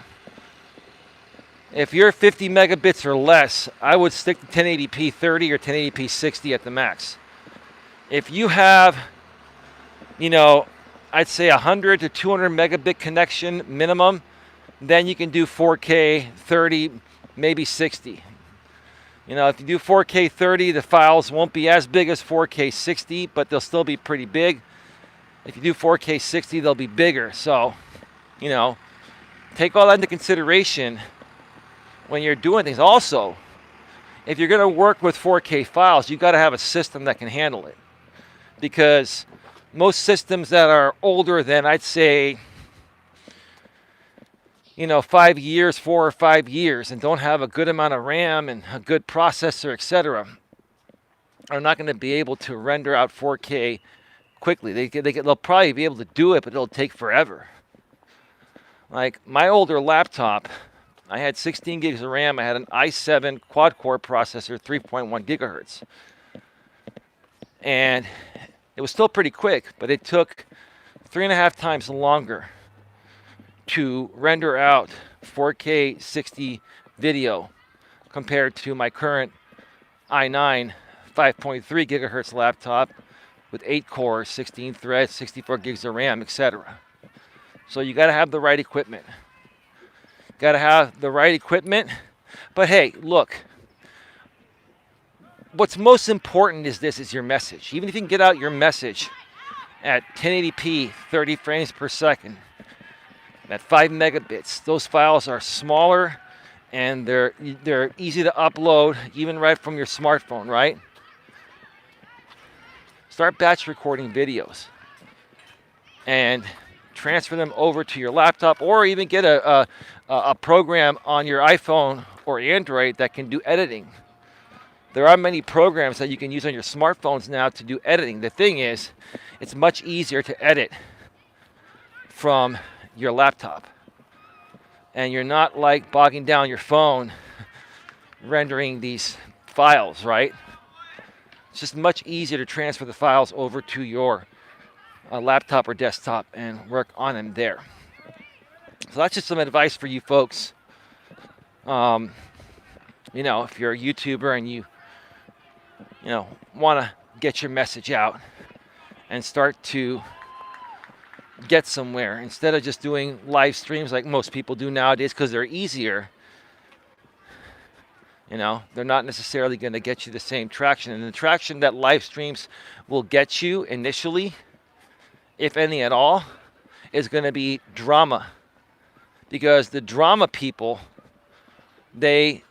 If you're 50 megabits or less, I would stick to 1080p 30 or 1080p 60 at the max. If you have, you know, I'd say 100 to 200 megabit connection minimum, then you can do 4K 30, maybe 60. You know, if you do 4K 30, the files won't be as big as 4K 60, but they'll still be pretty big. If you do 4K 60, they'll be bigger. So, you know, take all that into consideration when you're doing things. Also, if you're going to work with 4K files, you've got to have a system that can handle it. Because most systems that are older than, I'd say, you know, 4 or 5 years, and don't have a good amount of RAM and a good processor, etc., are not going to be able to render out 4K quickly. They'll probably be able to do it, but it'll take forever. Like my older laptop, I had 16 gigs of RAM. I had an i7 quad-core processor, 3.1 gigahertz. And it was still pretty quick, but it took 3.5 times longer to render out 4K 60 video compared to my current i9 5.3 gigahertz laptop with 8 cores, 16 threads, 64 gigs of RAM, etc. So you got to have the right equipment. Got to have the right equipment. But hey, look, what's most important is your message. Even if you can get out your message at 1080p, 30 frames per second, at 5 megabits. Those files are smaller and they're easy to upload even right from your smartphone, right? Start batch recording videos and transfer them over to your laptop, or even get a program on your iPhone or Android that can do editing. There are many programs that you can use on your smartphones now to do editing. The thing is, it's much easier to edit from your laptop. And you're not like bogging down your phone rendering these files, right? It's just much easier to transfer the files over to your laptop or desktop and work on them there. So that's just some advice for you folks. You know, if you're a YouTuber and you want to get your message out and start to get somewhere, instead of just doing live streams like most people do nowadays because they're easier, you know, they're not necessarily going to get you the same traction. And the traction that live streams will get you initially, if any at all, is going to be drama. Because the drama people, they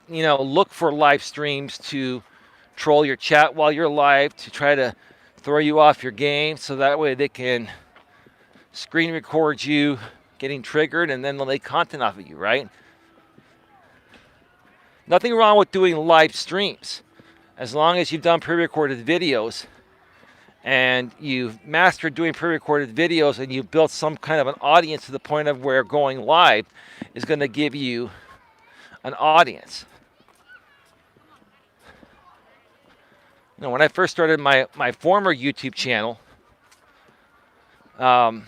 look for live streams to troll your chat while you're live, to try to throw you off your game, so that way they can screen record you getting triggered and then they'll make content off of you, right? Nothing wrong with doing live streams, as long as you've done pre-recorded videos and you've mastered doing pre-recorded videos and you've built some kind of an audience to the point of where going live is going to give you an audience. You know, when I first started my former YouTube channel about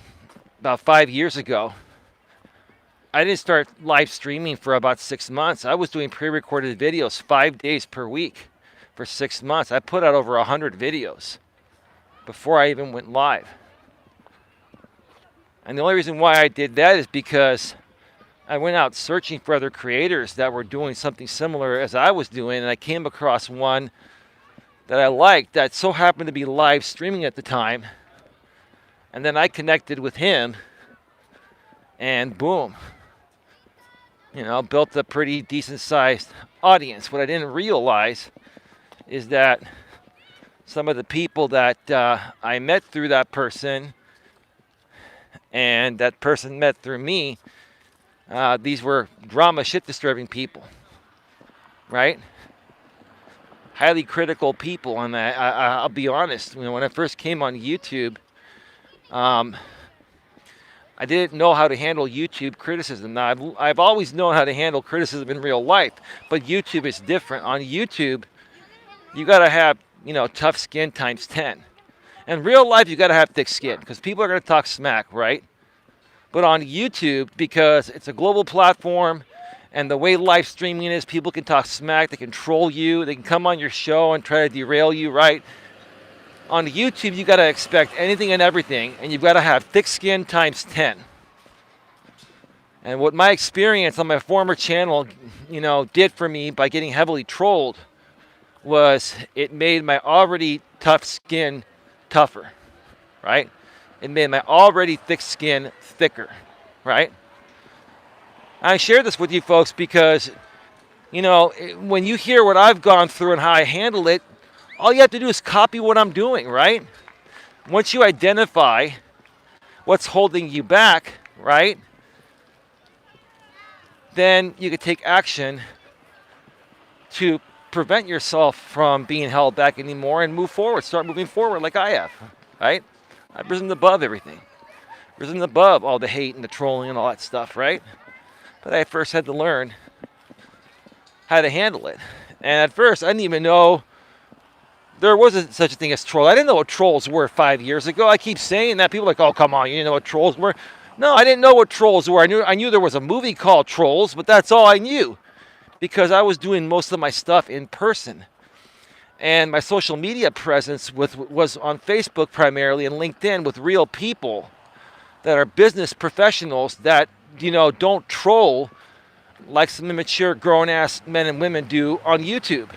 5 years ago, I didn't start live streaming for about 6 months. I was doing pre-recorded videos 5 days per week for 6 months. I put out over 100 videos before I even went live. And the only reason why I did that is because I went out searching for other creators that were doing something similar as I was doing, and I came across one that I liked that so happened to be live streaming at the time. And then I connected with him, and boom, built a pretty decent sized audience. What I didn't realize is that some of the people that I met through that person and that person met through me, these were drama shit disturbing people, right? Highly critical people. And I'll be honest, when I first came on YouTube, I didn't know how to handle YouTube criticism. Now, I've always known how to handle criticism in real life, but YouTube is different. On YouTube, you got to have, tough skin times 10. In real life, you got to have thick skin because people are going to talk smack, right? But on YouTube, because it's a global platform and the way live streaming is, people can talk smack, they can troll you, they can come on your show and try to derail you, right? On YouTube, you got to expect anything and everything, and you've got to have thick skin times 10. And what my experience on my former channel, did for me by getting heavily trolled was it made my already tough skin tougher, right? It made my already thick skin thicker, right? I share this with you folks because, when you hear what I've gone through and how I handle it, all you have to do is copy what I'm doing, right? Once you identify what's holding you back, right, then you can take action to prevent yourself from being held back anymore and move forward. Start moving forward like I have, right? I've risen above everything. Risen above all the hate and the trolling and all that stuff, right? But I first had to learn how to handle it. And at first, I didn't even know there wasn't such a thing as trolls. I didn't know what trolls were 5 years ago. I keep saying that. People are like, oh, come on, you didn't know what trolls were. No, I didn't know what trolls were. I knew there was a movie called Trolls, but that's all I knew because I was doing most of my stuff in person. And my social media presence was on Facebook primarily and LinkedIn with real people that are business professionals that, don't troll like some immature grown-ass men and women do on YouTube.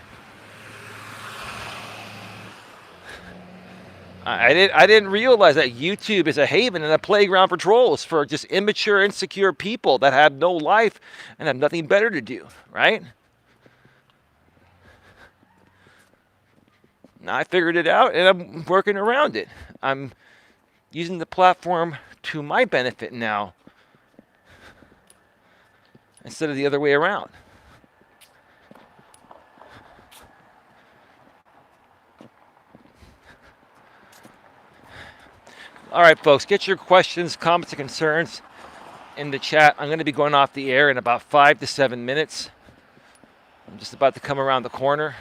I didn't realize that YouTube is a haven and a playground for trolls, for just immature, insecure people that have no life and have nothing better to do, right? Now I figured it out and I'm working around it. I'm using the platform to my benefit now instead of the other way around. All right, folks, get your questions, comments, and concerns in the chat. I'm going to be going off the air in about 5 to 7 minutes. I'm just about to come around the corner.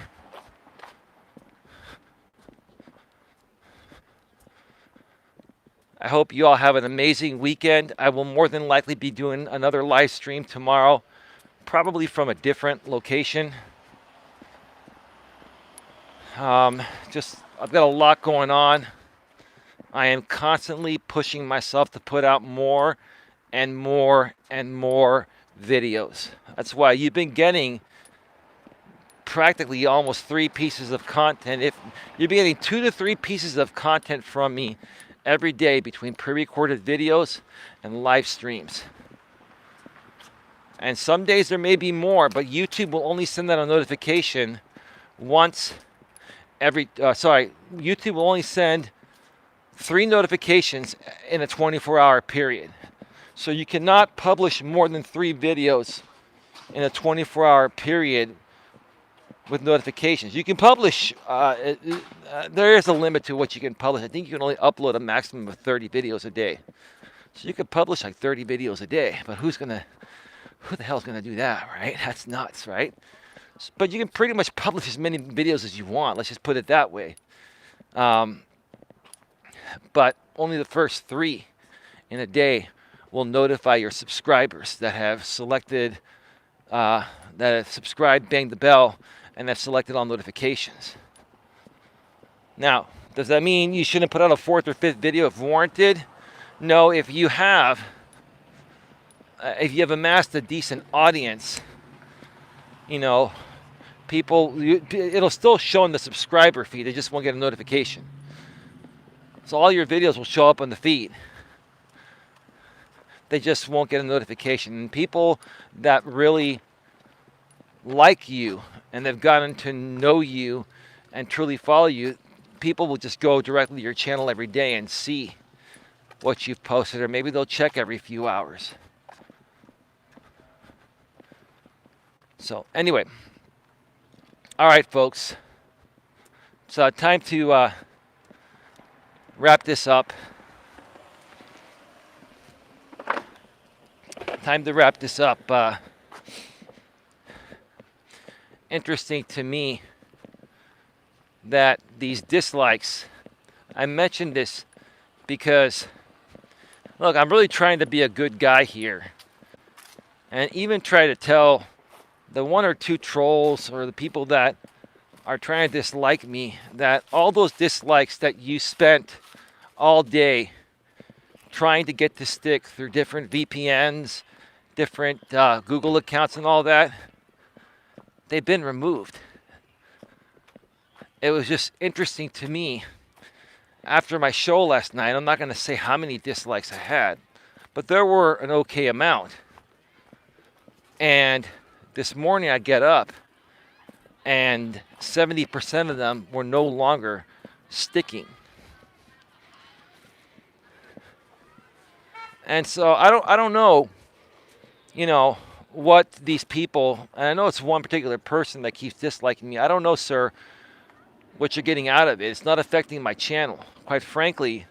I hope you all have an amazing weekend. I will more than likely be doing another live stream tomorrow, probably from a different location. I've got a lot going on. I am constantly pushing myself to put out more and more and more videos. That's why you've been getting practically almost 3 pieces of content. If you're getting 2 to 3 pieces of content from me every day between pre-recorded videos and live streams. And some days there may be more, but YouTube will only send out a notification once every, YouTube will only send 3 notifications in a 24-hour period. So you cannot publish more than 3 videos in a 24-hour period with notifications. You can publish, there is a limit to what you can publish. I think you can only upload a maximum of 30 videos a day. So you could publish like 30 videos a day, but who the hell's gonna do that, right? That's nuts, right? But you can pretty much publish as many videos as you want. Let's just put it that way. But only the first 3 in a day will notify your subscribers that have selected, that have subscribed, banged the bell, and have selected all notifications. Now, does that mean you shouldn't put out a 4th or 5th video if warranted? No, if you have amassed a decent audience, it'll still show in the subscriber feed. They just won't get a notification. So all your videos will show up on the feed. They just won't get a notification. And people that really like you and they've gotten to know you and truly follow you, people will just go directly to your channel every day and see what you've posted, or maybe they'll check every few hours. So anyway, all right, folks. So time to wrap this up. Interesting to me that these dislikes, I mentioned this because, look, I'm really trying to be a good guy here. And even try to tell the 1 or 2 trolls or the people that are trying to dislike me that all those dislikes that you spent all day trying to get to stick through different VPNs, different Google accounts and all that, they've been removed. It was just interesting to me after my show last night. I'm not going to say how many dislikes I had, but there were an okay amount. And this morning I get up and 70% of them were no longer sticking. And so I don't know, what these people, and I know it's one particular person that keeps disliking me. I don't know, sir, what you're getting out of it. It's not affecting my channel. Quite frankly,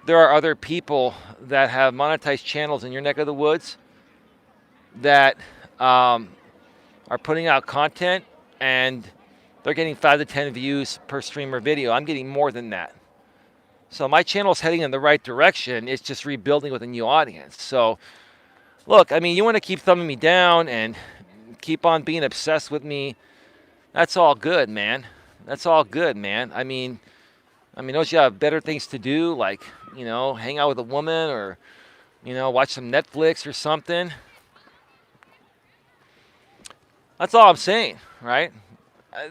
there are other people that have monetized channels in your neck of the woods that are putting out content and they're getting 5 to 10 views per stream or video. I'm getting more than that. So my channel's heading in the right direction. It's just rebuilding with a new audience. So look, I mean, you want to keep thumbing me down and keep on being obsessed with me. That's all good, man. That's all good, man. I mean, don't you have better things to do, like, hang out with a woman or, watch some Netflix or something? That's all I'm saying, right?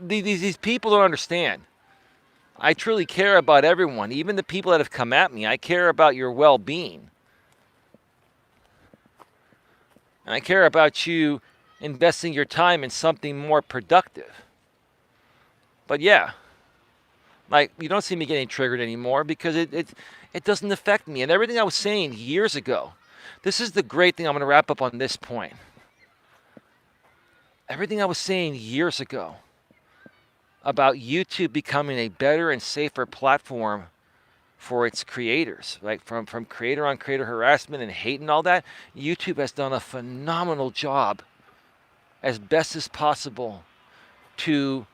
These people don't understand. I truly care about everyone, even the people that have come at me. I care about your well-being. And I care about you investing your time in something more productive. But yeah, like you don't see me getting triggered anymore because it doesn't affect me. And everything I was saying years ago, this is the great thing. I'm going to wrap up on this point. Everything I was saying years ago about YouTube becoming a better and safer platform for its creators, like from creator on creator harassment and hate and all that, YouTube has done a phenomenal job as best as possible to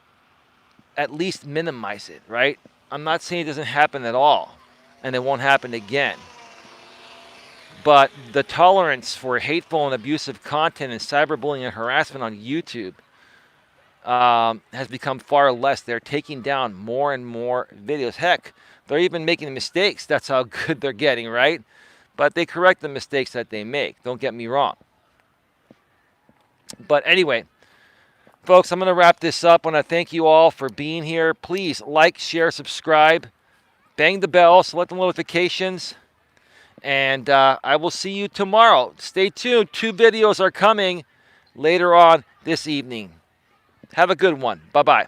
at least minimize it, right? I'm not saying it doesn't happen at all and it won't happen again. But the tolerance for hateful and abusive content and cyberbullying and harassment on YouTube has become far less. They're taking down more and more videos. Heck, they're even making mistakes. That's how good they're getting, right? But they correct the mistakes that they make. Don't get me wrong. But anyway, folks, I'm going to wrap this up. I want to thank you all for being here. Please like, share, subscribe, bang the bell, select the notifications, and I will see you tomorrow. Stay tuned. 2 videos are coming later on this evening. Have a good one. Bye-bye.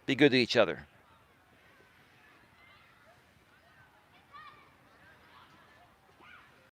Be good to each other.